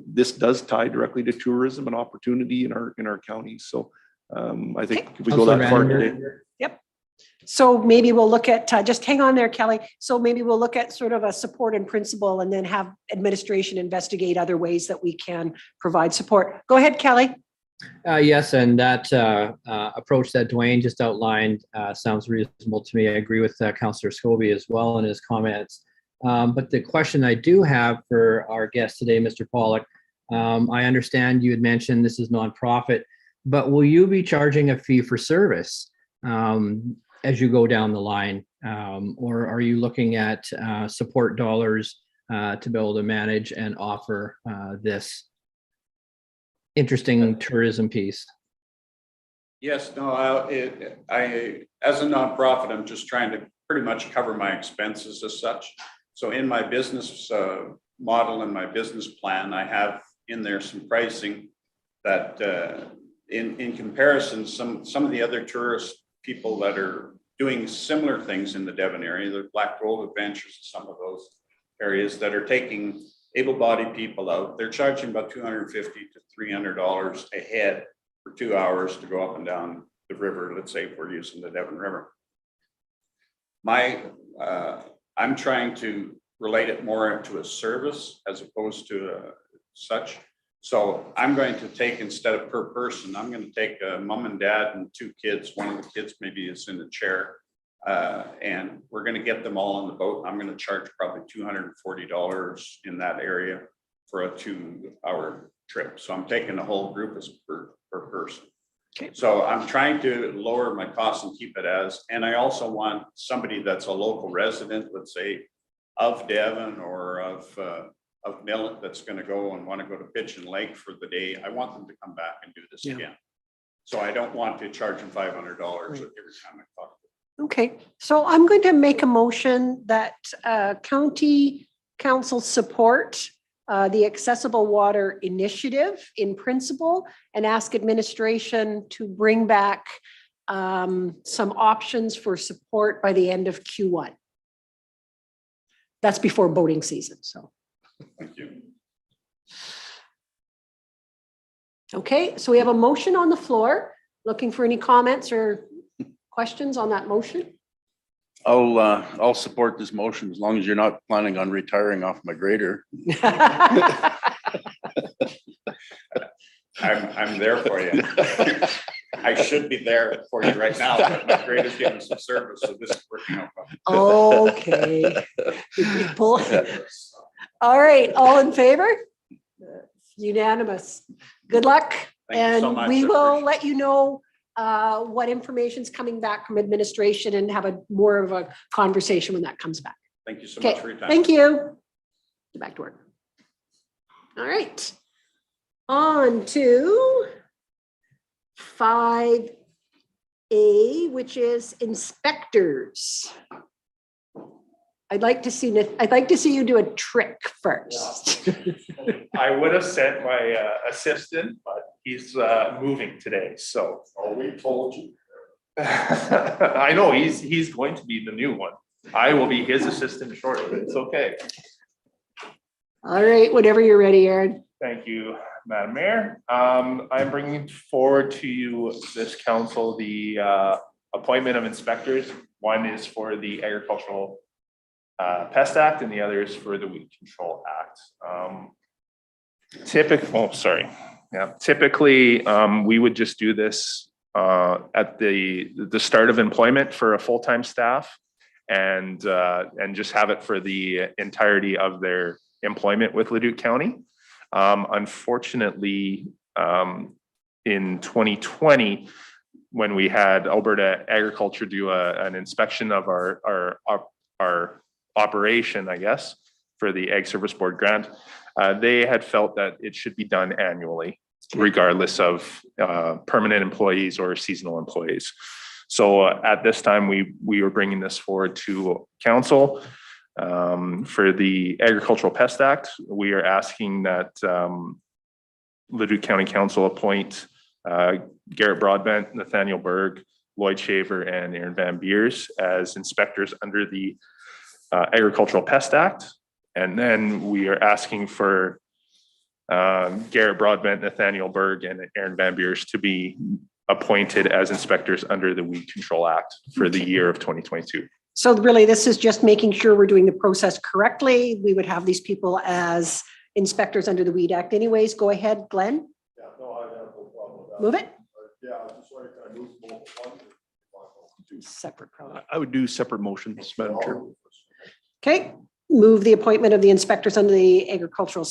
This does tie directly to tourism and opportunity in our county. So I think if we go that far today. Yep. So maybe we'll look at, just hang on there, Kelly. So maybe we'll look at sort of a support in principle and then have administration investigate other ways that we can provide support. Go ahead, Kelly. Yes, and that approach that Dwayne just outlined sounds reasonable to me. I agree with Councillor Scobie as well in his comments. But the question I do have for our guest today, Mr. Pollock, I understand you had mentioned this is nonprofit, but will you be charging a fee for service as you go down the line? Or are you looking at support dollars to be able to manage and offer this interesting tourism piece? yes, no, I, as a nonprofit, I'm just trying to pretty much cover my expenses as such. So in my business model and my business plan, I have in there some pricing that in comparison, some of the other tourist people that are doing similar things in the Devon area, the Black Gold Adventures, some of those areas that are taking able-bodied people out, they're charging about $250 to $300 a head for 2 hours to go up and down the river. Let's say if we're using the Devon River. I'm trying to relate it more to a service as opposed to such. So I'm going to take, instead of per person, I'm going to take a mom and dad and 2 kids. One of the kids maybe is in a chair. And we're going to get them all on the boat. I'm going to charge probably $240 in that area for a 2-hour trip. So I'm taking the whole group as per person. Okay. So I'm trying to lower my costs and keep it as, and I also want somebody that's a local resident, let's say of Devon or of Millet, that's going to go and want to go to Pigeon Lake for the day. I want them to come back and do this again. So I don't want to charge them $500 every time I talk. Okay, so I'm going to make a motion that county council support the Accessible Water Initiative in principle and ask administration to bring back some options for support by the end of Q1. That's before boating season, so. Thank you. Okay, so we have a motion on the floor. Looking for any comments or questions on that motion? I'll support this motion as long as you're not planning on retiring off my grader. I'm there for you. I should be there for you right now, but my grader's getting some service, so this is working out. Okay. People. All right, all in favor? Unanimous. Good luck. Thank you so And much. we I will appreciate let you know what information's coming back from administration and have a more of a conversation when that comes back. Thank you so Okay, much for your time. thank you. Get back to work. All right. On to 5A, which is inspectors. I'd like to see you do a trick first. I would have sent my assistant, but he's moving today, so. Oh, we told you. I know, he's going to be the new one. I will be his assistant shortly. It's okay. All right, whenever you're ready, Aaron. Thank you, Madam Mayor. I'm bringing forward to you, this council, the appointment of inspectors. One is for the Agricultural Pest Act and the other is for the Weed Control Act. Typically, we would just do this at the start of employment for a full-time staff and just have it for the entirety of their employment with Leduc County. Unfortunately, in 2020, when we had Alberta Agriculture do an inspection of our operation, I guess, for the Ag Service Board grant, they had felt that it should be done annually, regardless of permanent employees or seasonal employees. So at this time, we were bringing this forward to council. For the Agricultural Pest Act, we are asking that Leduc County Council appoint Garrett Broadbent, Nathaniel Berg, Lloyd Shaver, and Aaron Van Beers as inspectors under the Agricultural Pest Act. And then we are asking for Garrett Broadbent, Nathaniel Berg, and Aaron Van Beers to be appointed as inspectors under the Weed Control Act for the year of 2022. So really, this is just making sure we're doing the process correctly. We would have these people as inspectors under the Weed Act anyways. Go ahead, Glenn. Yeah, no, I have no problem with that. Move it. Yeah, I just wanted to move both ones. Separate problem. I would do separate motions, Madam Chair. Okay, move the appointment of the inspectors under the Agricultural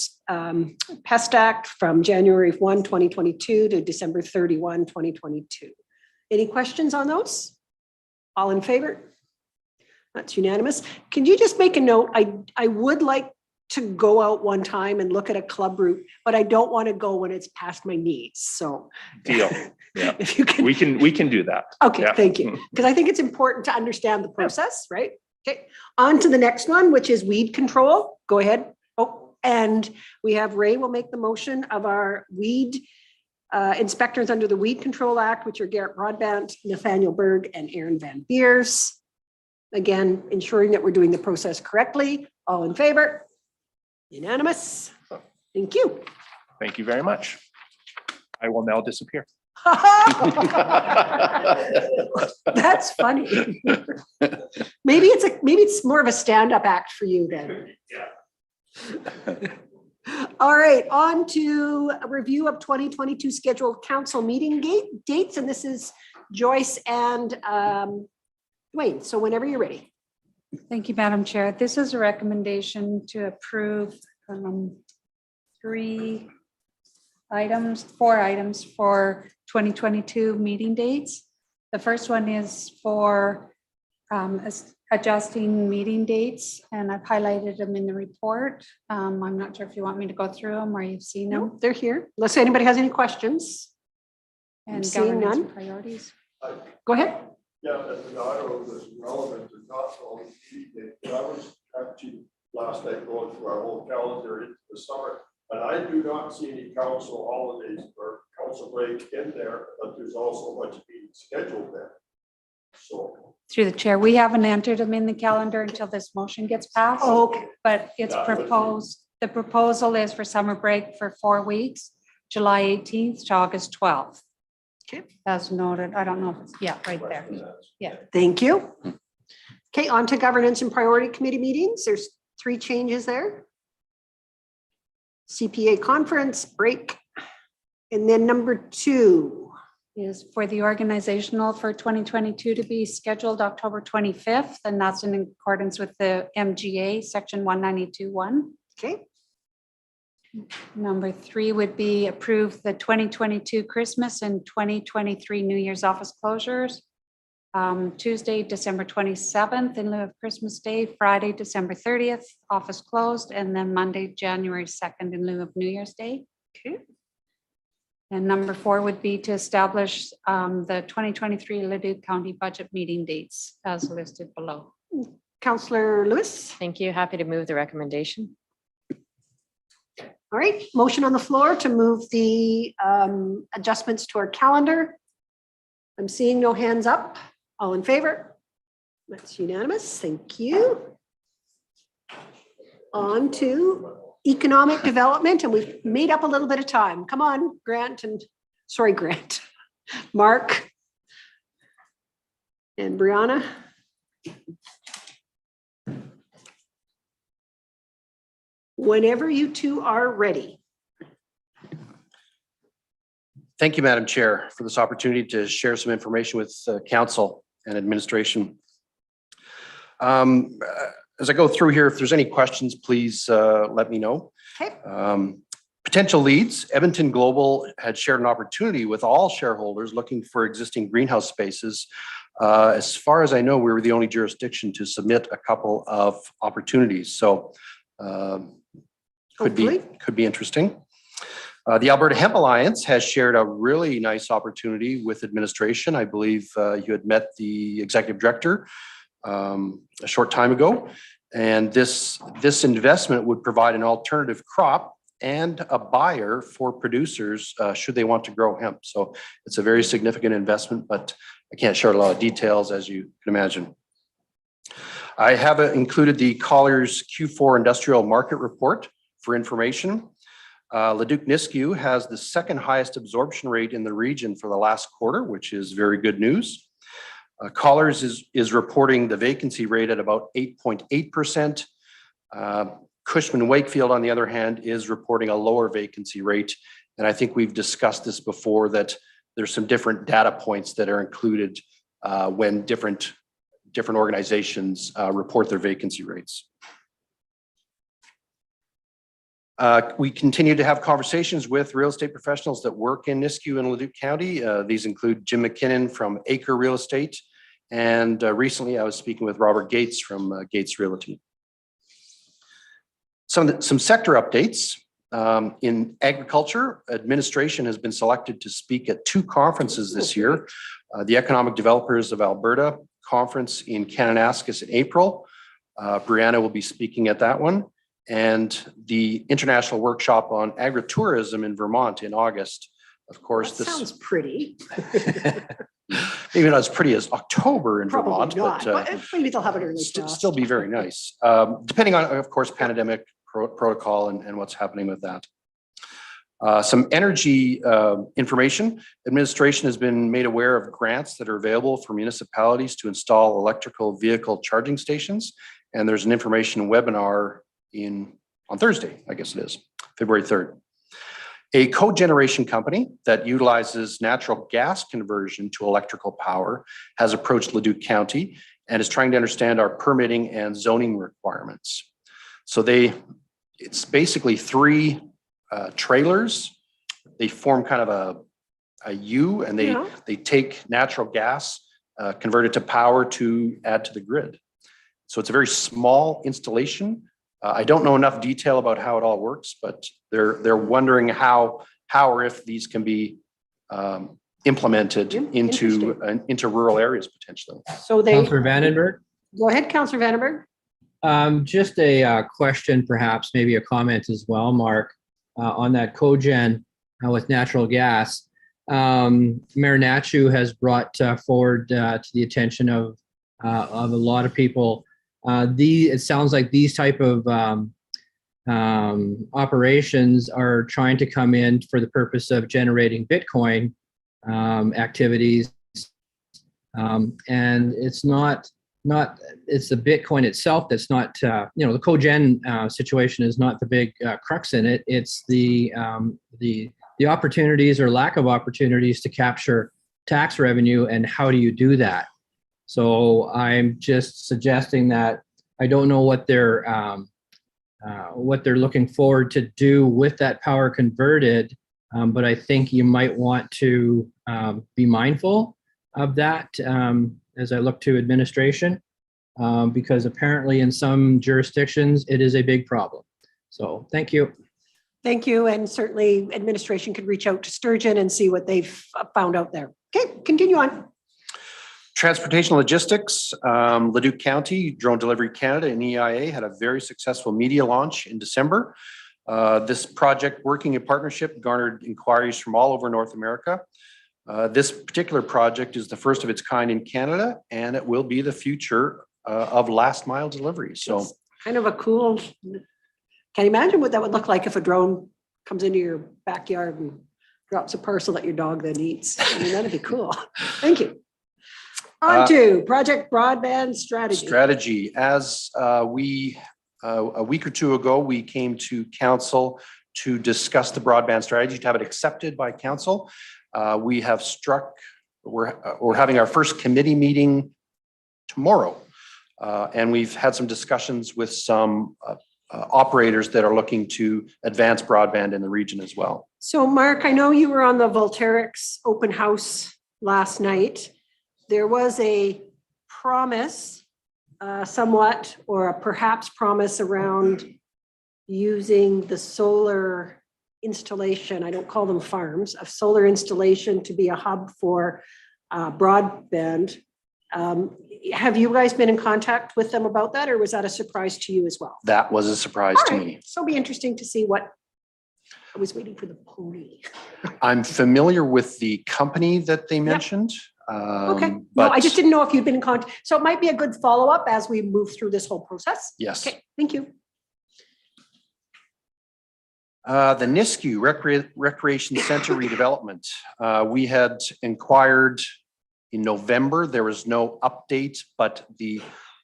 Pest Act from January 1, 2022 to December 31, 2022. Any questions on those? All in favor? That's unanimous. Can you just make a note? I would like to go out one time and look at a club route, but I don't want to go when it's past my knees. So Deal. Yeah. if you can, we can do that. okay, Yeah. thank you. Because I think it's important to understand the process, right? Okay, on to the next one, which is weed control. Go ahead. Oh, and we have Ray will make the motion of our weed inspectors under the Weed Control Act, which are Garrett Broadbent, Nathaniel Berg, and Aaron Van Beers. Again, ensuring that we're doing the process correctly. All in favor? Unanimous. Thank you. Thank you very much. I will now disappear. That's funny. Maybe it's more of a stand-up act for you then. All right, on to a review of 2022 scheduled council meeting dates, and this is Joyce and Dwayne. So whenever you're ready. Thank you, Madam Chair. This is a recommendation to approve four items for 2022 meeting dates. The first one is for adjusting meeting dates, and I've highlighted them in the report. I'm not sure if you want me to go through them or you've seen them. No, they're here. Unless anybody has any questions. And seeing governance none. priorities. Go ahead. Yeah, that's not always relevant to not all these meetings, but I was actually last night going through our whole calendar into the summer, and I do not see any council holidays or council break in there, but there's also much being scheduled there. So. Through the chair, we haven't entered them in the calendar until this motion gets passed. Oh, okay. But it's proposed, the proposal is for summer break for 4 weeks, July 18th to August 12th. Okay. As noted, I don't know if it's, yeah, right there. Yeah. Thank you. Okay, on to governance and priority committee meetings. There's 3 changes there. CPA conference break. And then number 2 is for the organizational for 2022 to be scheduled October 25th, and that's in accordance with the MGA section 192.1. Okay. Number 3 would be approve the 2022 Christmas and 2023 New Year's office closures. Tuesday, December 27th in lieu of Christmas Day, Friday, December 30th, office closed, and then Monday, January 2nd in lieu of New Year's Day. Okay. And number 4 would be to establish the 2023 Leduc County budget meeting dates as listed below. Councillor Lewis. Thank you. Happy to move the recommendation. All right, motion on the floor to move the adjustments to our calendar. I'm seeing no hands up. All in favor? That's unanimous. Thank you. On to economic development, and we've made up a little bit of time. Come on, Grant Mark and Brianna. Whenever you two are ready. Thank you, Madam Chair, for this opportunity to share some information with council and administration. As I go through here, if there's any questions, please let me know. Okay. Potential leads, Edmonton Global had shared an opportunity with all shareholders looking for existing greenhouse spaces. As far as I know, we were the only jurisdiction to submit a couple of opportunities. So could be interesting. The Alberta Hemp Alliance has shared a really nice opportunity with administration. I believe you had met the executive director a short time ago, and this investment would provide an alternative crop and a buyer for producers should they want to grow hemp. So it's a very significant investment, but I can't share a lot of details, as you can imagine. I have included the Colliers Q4 Industrial Market Report for information. Leduc Nisku has the second highest absorption rate in the region for the last quarter, which is very good news. Colliers is reporting the vacancy rate at about 8.8%. Cushman Wakefield, on the other hand, is reporting a lower vacancy rate. And I think we've discussed this before, that there's some different data points that are included when different organizations report their vacancy rates. We continue to have conversations with real estate professionals that work in Nisku and Leduc County. These include Jim McKinnon from Acre Real Estate. And recently I was speaking with Robert Gates from Gates Realty. Some sector updates. In agriculture, administration has been selected to speak at 2 conferences this year. The Economic Developers of Alberta conference in Kananaskis in April. Brianna will be speaking at that one. And the International Workshop on Agritourism in Vermont in August. Of course, that sounds pretty. Maybe not as pretty as October in Probably Vermont, not, but maybe they'll have it early. still be very nice. Depending on, of course, pandemic protocol and what's happening with that. Some energy information. Administration has been made aware of grants that are available for municipalities to install electrical vehicle charging stations. And there's an information webinar on Thursday, I guess it is, February 3rd. A cogeneration company that utilizes natural gas conversion to electrical power has approached Leduc County and is trying to understand our permitting and zoning requirements. So it's basically 3 trailers. They form kind of a U, and they take natural gas, convert it to power to add to the grid. So it's a very small installation. I don't know enough detail about how it all works, but they're wondering how or if these can be implemented into rural areas potentially. So Councillor Vandenberg? Go ahead, Councillor Vandenberg. Just a question, perhaps, maybe a comment as well, Mark, on that cogen with natural gas. Mayor Nachu has brought forward to the attention of a lot of people. It sounds like these type of operations are trying to come in for the purpose of generating Bitcoin activities, and it's it's the Bitcoin itself that's not the cogen situation is not the big crux in it. It's the opportunities or lack of opportunities to capture tax revenue, and how do you do that? So I'm just suggesting that I don't know what they're looking forward to do with that power converted, but I think you might want to be mindful of that as I look to administration, because apparently in some jurisdictions it is a big problem. So thank you. Thank you, and certainly administration could reach out to Sturgeon and see what they've found out there. Okay, continue on. Transportation logistics, Leduc County, Drone Delivery Canada and EIA had a very successful media launch in December. This project, working in partnership, garnered inquiries from all over North America. This particular project is the first of its kind in Canada, and it will be the future of last mile delivery. So It's kind of a cool, can you imagine what that would look like if a drone comes into your backyard and drops a parcel that your dog then eats? I mean, that'd be cool. Thank you. On to Project Broadband Strategy. As we a week or two ago, we came to council to discuss the broadband strategy, to have it accepted by council. We're having our first committee meeting tomorrow. And we've had some discussions with some operators that are looking to advance broadband in the region as well. So Mark, I know you were on the Volterix open house last night. There was a promise somewhat, or a perhaps promise around using the solar installation, I don't call them farms, of solar installation to be a hub for broadband. Have you guys been in contact with them about that, or was that a surprise to you as well? That was a surprise to me. So it'll be interesting to see what, I was waiting for the pony. I'm familiar with the company that they mentioned. Okay, no, but I just didn't know if you'd been in contact. So it might be a good follow-up as we move through this whole process. Yes. Okay, thank you. The Nisku Recreation Center redevelopment. We had inquired in November. There was no update, but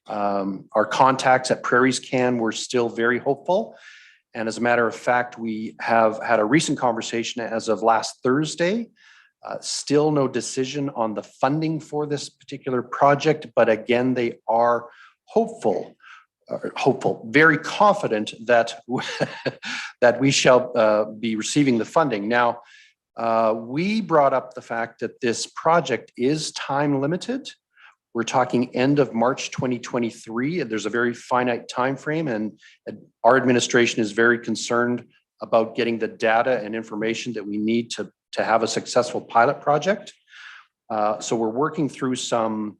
our contacts at Prairie's Can were still very hopeful. And as a matter of fact, we have had a recent conversation as of last Thursday. Still no decision on the funding for this particular project, but again, they are very confident that that we shall be receiving the funding. Now, we brought up the fact that this project is time limited. We're talking end of March 2023, and there's a very finite time frame, and our administration is very concerned about getting the data and information that we need to have a successful pilot project. So we're working through some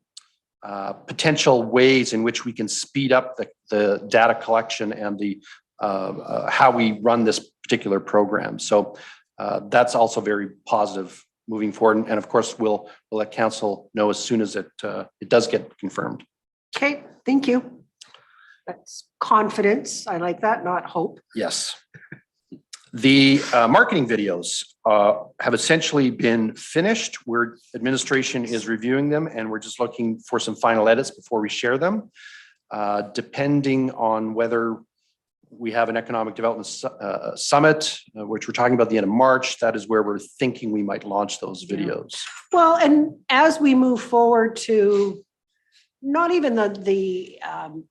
potential ways in which we can speed up the data collection and the how we run this particular program. So that's also very positive moving forward. And of course, we'll let council know as soon as it does get confirmed. Okay, thank you. That's confidence. I like that, not hope. Yes. The marketing videos have essentially been finished. Administration is reviewing them, and we're just looking for some final edits before we share them. Depending on whether we have an economic development summit, which we're talking about the end of March, that is where we're thinking we might launch those videos. Well, and as we move forward to not even the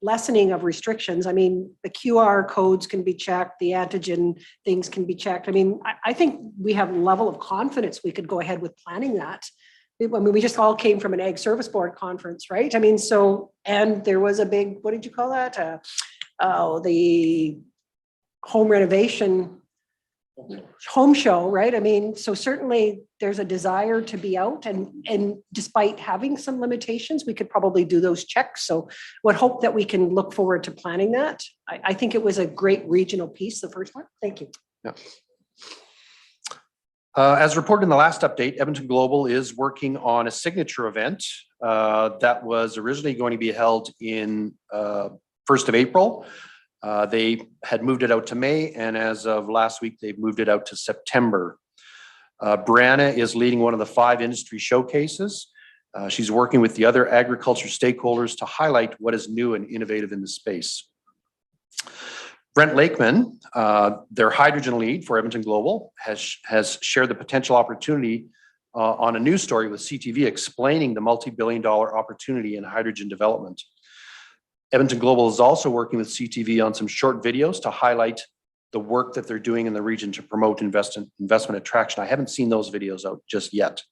lessening of restrictions, I mean, the QR codes can be checked, the antigen things can be checked. I mean, I think we have a level of confidence we could go ahead with planning that. I mean, we just all came from an Ag Service Board conference, right? I mean, so, and there was a big, what did you call that? The home renovation home show, right? I mean, so certainly there's a desire to be out, and despite having some limitations, we could probably do those checks. So would hope that we can look forward to planning that. I think it was a great regional piece, the first one. Thank you. Yeah. As reported in the last update, Edmonton Global is working on a signature event that was originally going to be held in 1st of April. They had moved it out to May, and as of last week, they've moved it out to September. Brianna is leading one of the 5 industry showcases. She's working with the other agriculture stakeholders to highlight what is new and innovative in the space. Brent Lakeman, their hydrogen lead for Edmonton Global, has shared the potential opportunity on a news story with CTV explaining the multi-billion-dollar opportunity in hydrogen development. Edmonton Global is also working with CTV on some short videos to highlight the work that they're doing in the region to promote investment attraction. I haven't seen those videos out just yet.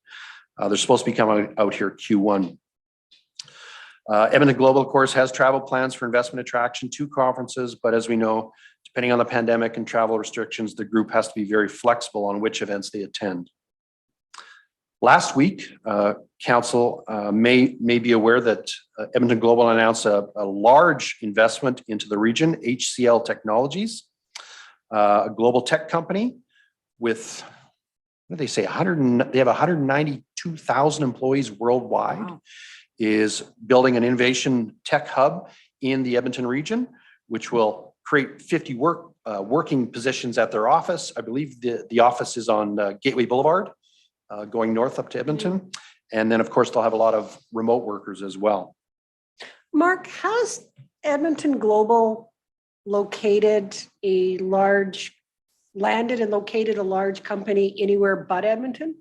They're supposed to be coming out here Q1. Edmonton Global, of course, has travel plans for investment attraction, 2 conferences, but as we know, depending on the pandemic and travel restrictions, the group has to be very flexible on which events they attend. Last week, council may be aware that Edmonton Global announced a large investment into the region, HCL Technologies, a global tech company with, what do they say, they have 192,000 employees worldwide, Wow. is building an innovation tech hub in the Edmonton region, which will create 50 working positions at their office. I believe the office is on Gateway Boulevard, going north up to Edmonton. And then, of course, they'll have a lot of remote workers as well. Mark, has Edmonton Global landed and located a large company anywhere but Edmonton?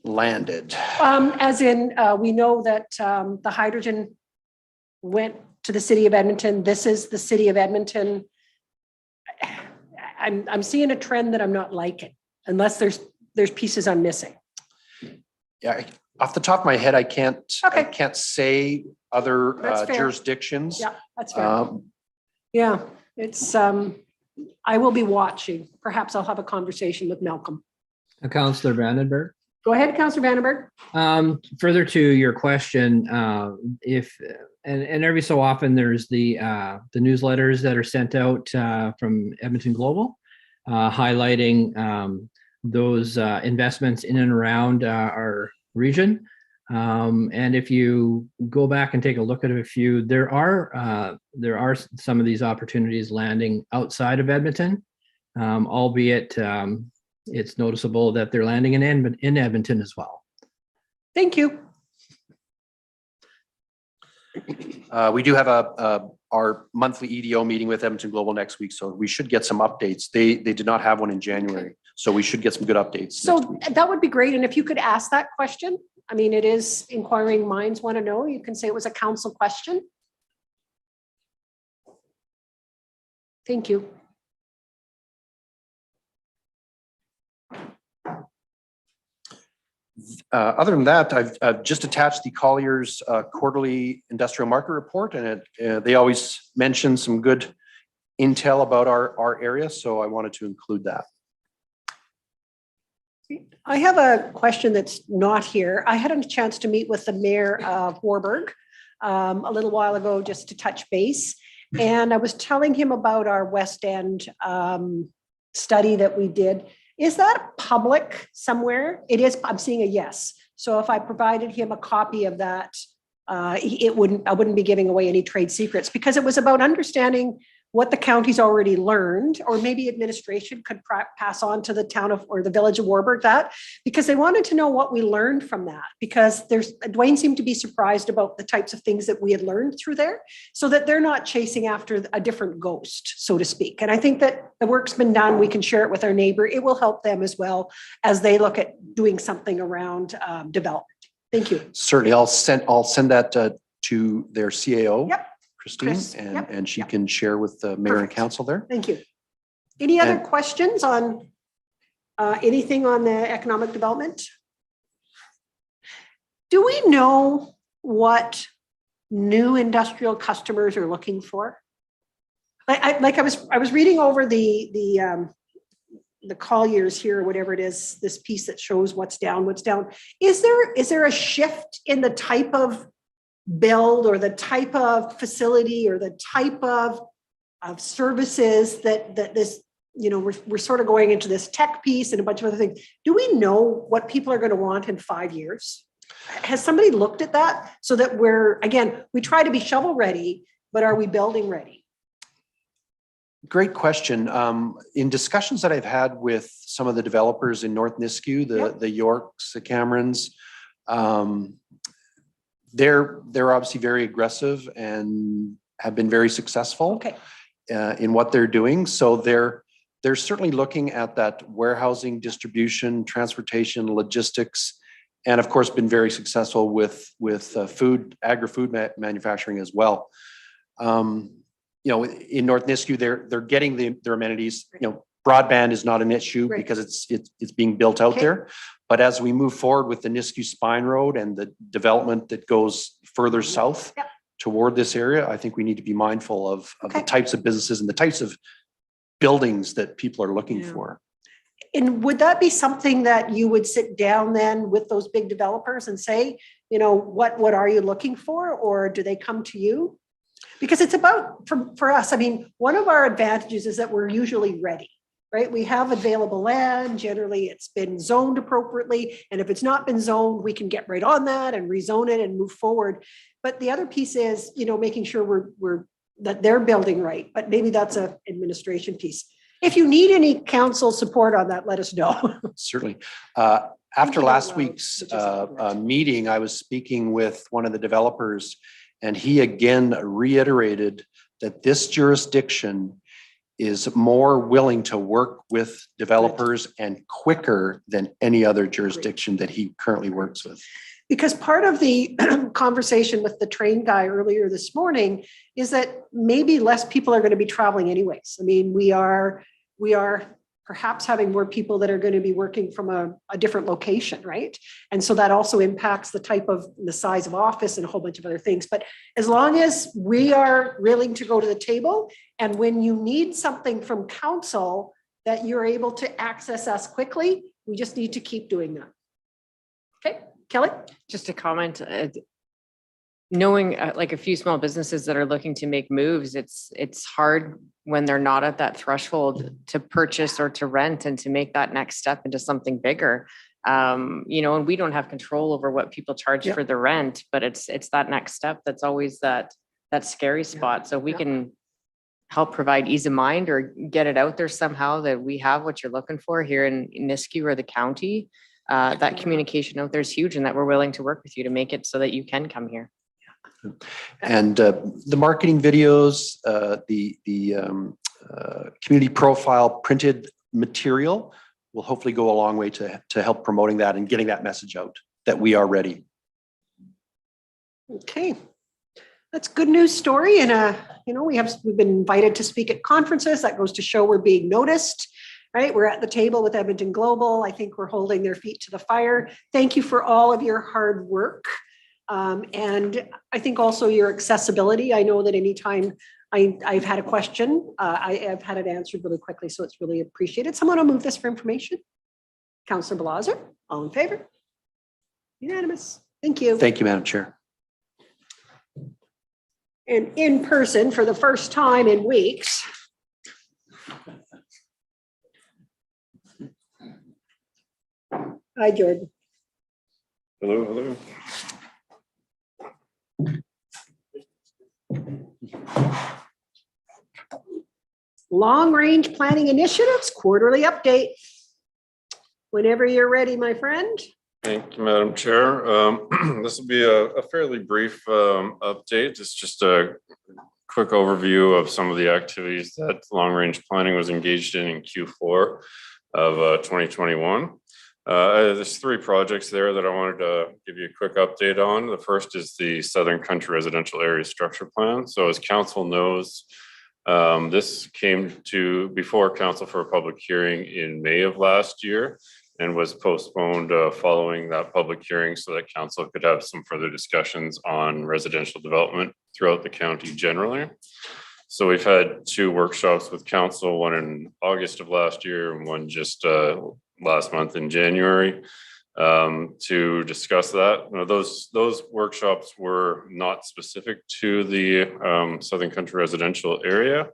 Landed. As in, we know that the hydrogen went to the city of Edmonton. This is the city of Edmonton. I'm seeing a trend that I'm not liking, unless there's pieces I'm missing. Yeah, off the top of my head, I can't say other That's fair. jurisdictions. Yeah, that's fair. Yeah, it's, I will be watching. Perhaps I'll have a conversation with Malcolm. Councillor Brandenburg. Go ahead, Councillor Vandenberg. Further to your question, and every so often there's the newsletters that are sent out from Edmonton Global, highlighting those investments in and around our region. And if you go back and take a look at a few, there are some of these opportunities landing outside of Edmonton, albeit it's noticeable that they're landing in Edmonton as well. Thank you. We do have our monthly EDO meeting with Edmonton Global next week, so we should get some updates. They did not have one in January, so we should get some good updates. So that would be great. And if you could ask that question, I mean, it is inquiring minds want to know. You can say it was a council question. Thank you. Other than that, I've just attached the Collier's quarterly industrial market report, and they always mention some good intel about our area, so I wanted to include that. I have a question that's not here. I had a chance to meet with the mayor of Warburg a little while ago just to touch base, and I was telling him about our West End study that we did. Is that public somewhere? It is. I'm seeing a yes. So if I provided him a copy of that, I wouldn't be giving away any trade secrets, because it was about understanding what the county's already learned, or maybe administration could pass on to the town of, or the village of Warburg, that, because they wanted to know what we learned from that, because Dwayne seemed to be surprised about the types of things that we had learned through there, so that they're not chasing after a different ghost, so to speak. And I think that the work's been done. We can share it with our neighbor. It will help them as well as they look at doing something around development. Thank you. Certainly, I'll send that to their CAO. Yep. Christine, Chris, and she can share with the mayor and council there. Thank you. Any other And- questions on anything on the economic development? Do we know what new industrial customers are looking for? I was reading over the Colliers here, or whatever it is, this piece that shows what's down. Is there a shift in the type of build, or the type of facility, or the type of services that this, we're sort of going into this tech piece and a bunch of other things. Do we know what people are going to want in 5 years? Has somebody looked at that, so that we try to be shovel ready, but are we building ready? Great question. In discussions that I've had with some of the developers in North Nisku, the Yorks, the Camerons, they're obviously very aggressive and have been very successful in what they're doing. So they're certainly looking at that warehousing, distribution, transportation, logistics, and of course been very successful with agri-food manufacturing as well. In North Nisku, they're getting their amenities. Broadband is not an issue because it's being built out there. But as we move forward with the Nisku Spine Road and the development that goes further south toward this area, I think we need to be mindful of the types of businesses and the types of buildings that people are looking for. And would that be something that you would sit down then with those big developers and say, you know, what are you looking for? Or do they come to you? Because it's about, for us, I mean, one of our advantages is that we're usually ready, right? We have available land. Generally, it's been zoned appropriately. And if it's not been zoned, we can get right on that and rezone it and move forward. But the other piece is, you know, making sure that they're building right. But maybe that's an administration piece. If you need any council support on that, let us know. Certainly. After Thinking out last loud, week's which is important. meeting, I was speaking with one of the developers, and he again reiterated that this jurisdiction is more willing to work with developers and quicker than any other jurisdiction that he currently works with. Because part of the conversation with the train guy earlier this morning is that maybe less people are going to be traveling anyways. I mean, we are perhaps having more people that are going to be working from a different location, right? And so that also impacts the size of office and a whole bunch of other things. But as long as we are willing to go to the table, and when you need something from council that you're able to access us quickly, we just need to keep doing that. Okay, Kelly? Just a comment, knowing like a few small businesses that are looking to make moves, it's hard when they're not at that threshold to purchase or to rent and to make that next step into something bigger. You know, and we don't have control over what people charge for the rent, but it's that next step that's always that scary spot. So we can help provide ease of mind or get it out there somehow that we have what you're looking for here in Nisku or the county. That communication out there is huge, and that we're willing to work with you to make it so that you can come here. And the marketing videos, the community profile printed material will hopefully go a long way to help promoting that and getting that message out that we are ready. Okay, that's good news story. And you know, we've been invited to speak at conferences. That goes to show we're being noticed. Right, we're at the table with Edmonton Global. I think we're holding their feet to the fire. Thank you for all of your hard work. And I think also your accessibility. I know that anytime I've had a question, I've had it answered really quickly, so it's really appreciated. Someone will move this for information. Councillor Blaser, all in favor? Unanimous. Thank you. Thank you, Madam Chair. And in person for the first time in weeks. Hi, Jordan. Hello, hello. Long-range planning initiatives, quarterly update. Whenever you're ready, my friend. Thank you, Madam Chair. This will be a fairly brief update. It's just a quick overview of some of the activities that long-range planning was engaged in Q4 of 2021. There's 3 projects there that I wanted to give you a quick update on. The first is the Southern Country Residential Area Structure Plan. So as council knows, this came to before council for a public hearing in May of last year and was postponed following that public hearing so that council could have some further discussions on residential development throughout the county generally. So we've had 2 workshops with council, one in August of last year and one just last month in January to discuss that. Now, those workshops were not specific to the Southern Country residential area.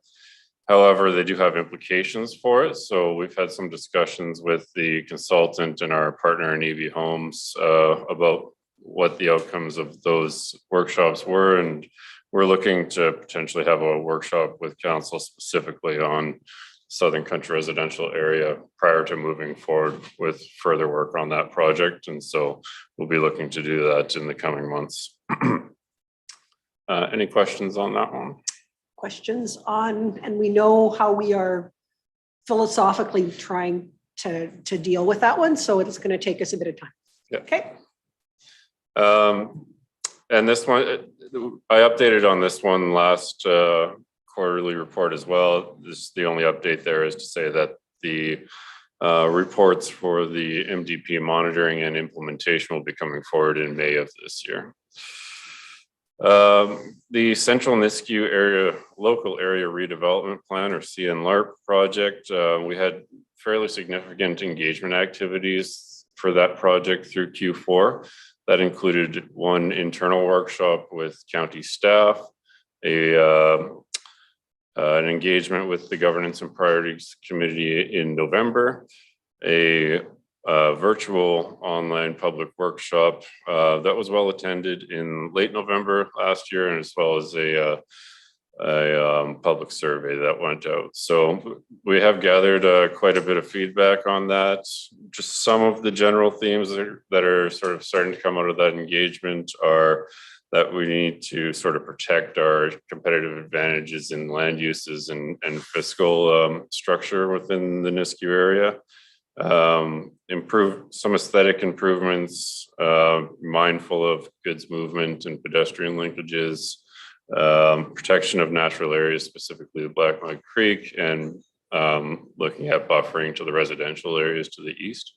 However, they do have implications for it. So we've had some discussions with the consultant and our partner in EV Homes about what the outcomes of those workshops were. And we're looking to potentially have a workshop with council specifically on Southern Country residential area prior to moving forward with further work on that project. And so we'll be looking to do that in the coming months. Any questions on that one? Questions on, and we know how we are philosophically trying to deal with that one. So it's going to take us a bit of time. Yeah. Okay. And this one, I updated on this one last quarterly report as well. This, the only update there is to say that the reports for the MDP monitoring and implementation will be coming forward in May of this year. The Central Nisku Area Local Area Redevelopment Plan, or CNLARP project, we had fairly significant engagement activities for that project through Q4. That included one internal workshop with county staff, an engagement with the Governance and Priorities Committee in November, a virtual online public workshop that was well attended in late November last year, and as well as a public survey that went out. So we have gathered quite a bit of feedback on that. Just some of the general themes that are sort of starting to come out of that engagement are that we need to sort of protect our competitive advantages in land uses and fiscal structure within the Nisku area. Improve some aesthetic improvements, mindful of goods movement and pedestrian linkages, protection of natural areas, specifically the Black Mud Creek, and looking at buffering to the residential areas to the east.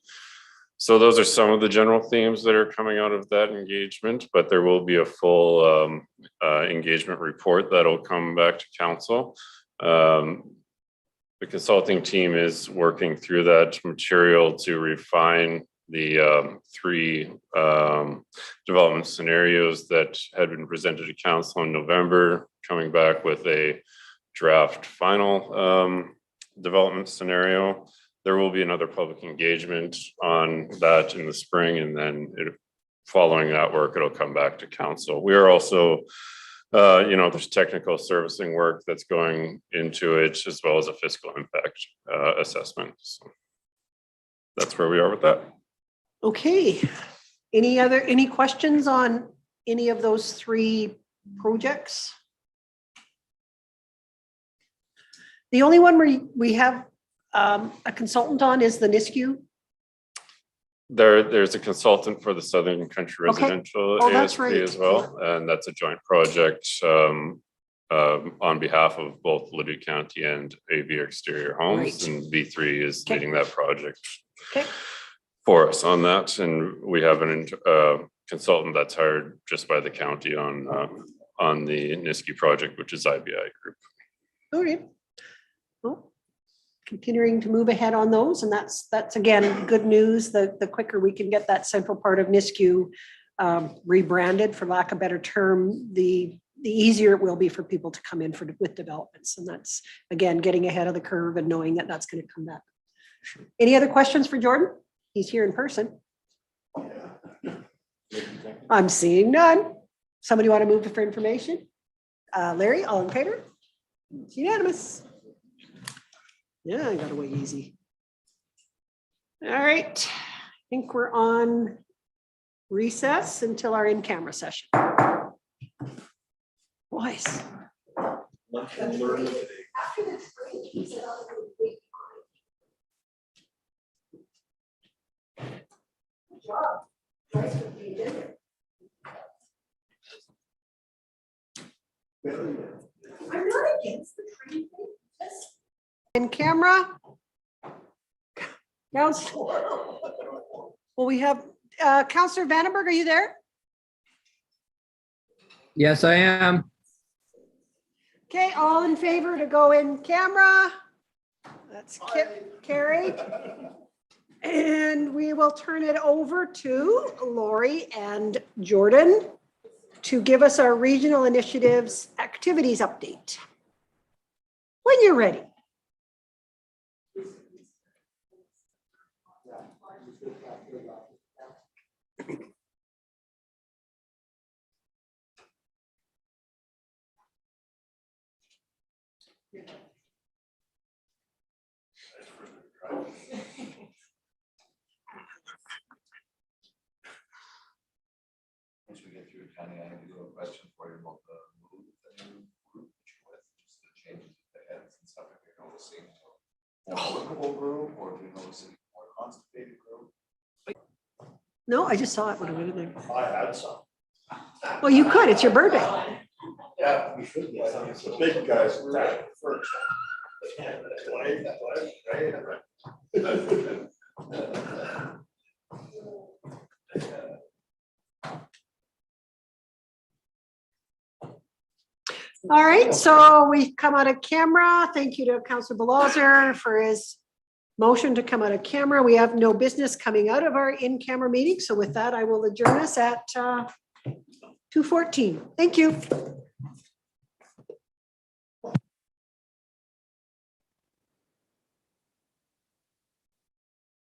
So those are some of the general themes that are coming out of that engagement, but there will be a full engagement report that'll come back to council. The consulting team is working through that material to refine the 3 development scenarios that had been presented to council in November, coming back with a draft final development scenario. There will be another public engagement on that in the spring, and then following that work, it'll come back to council. We are also there's technical servicing work that's going into it, as well as a fiscal impact assessment. So that's where we are with that. Okay. Any questions on any of those 3 projects? The only one we have a consultant on is the Nisku. There's a consultant for the Southern Country Okay. Residential Oh, that's ASP right. as well, and that's a joint project on behalf of both Leduc County and AV Exterior Homes, Right. and V3 is Okay. leading that project Okay. for us on that, and we have an consultant that's hired just by the county on the Nisku project, which is IBI Group. All right. Well, continuing to move ahead on those, and that's again good news. The quicker we can get that central part of Nisku rebranded, for lack of a better term, the easier it will be for people to come in with developments. And that's again getting ahead of the curve and knowing that that's going to come back. Sure. Any other questions for Jordan? He's here in person. I'm seeing none. Somebody want to move for information? Larry, all in favor? It's unanimous. Yeah, I got away easy. All right, I think we're on recess until our in-camera session. Boys. I'm not against the tree thing. In camera. Well, we have Councillor Vandenberg, are you there? Yes, I am. Okay, all in favor to go in camera? That's carried. And we will turn it over to Lori and Jordan to give us our regional initiatives activities update. When you're ready. Once we get through Connie, I have a question for you about the move that you group with, just the changes of the heads and stuff, if you're noticing more workable group, or if you're noticing more constipated group. No, I just saw it when I went in there. I had some. Well, you could, it's your birthday. Yeah, we should get some. The big guys were at first. All right, so we've come out of camera. Thank you to Councillor Balazar for his motion to come out of camera. We have no business coming out of our in-camera meeting. So with that, I will adjourn us at 2:14. Thank you.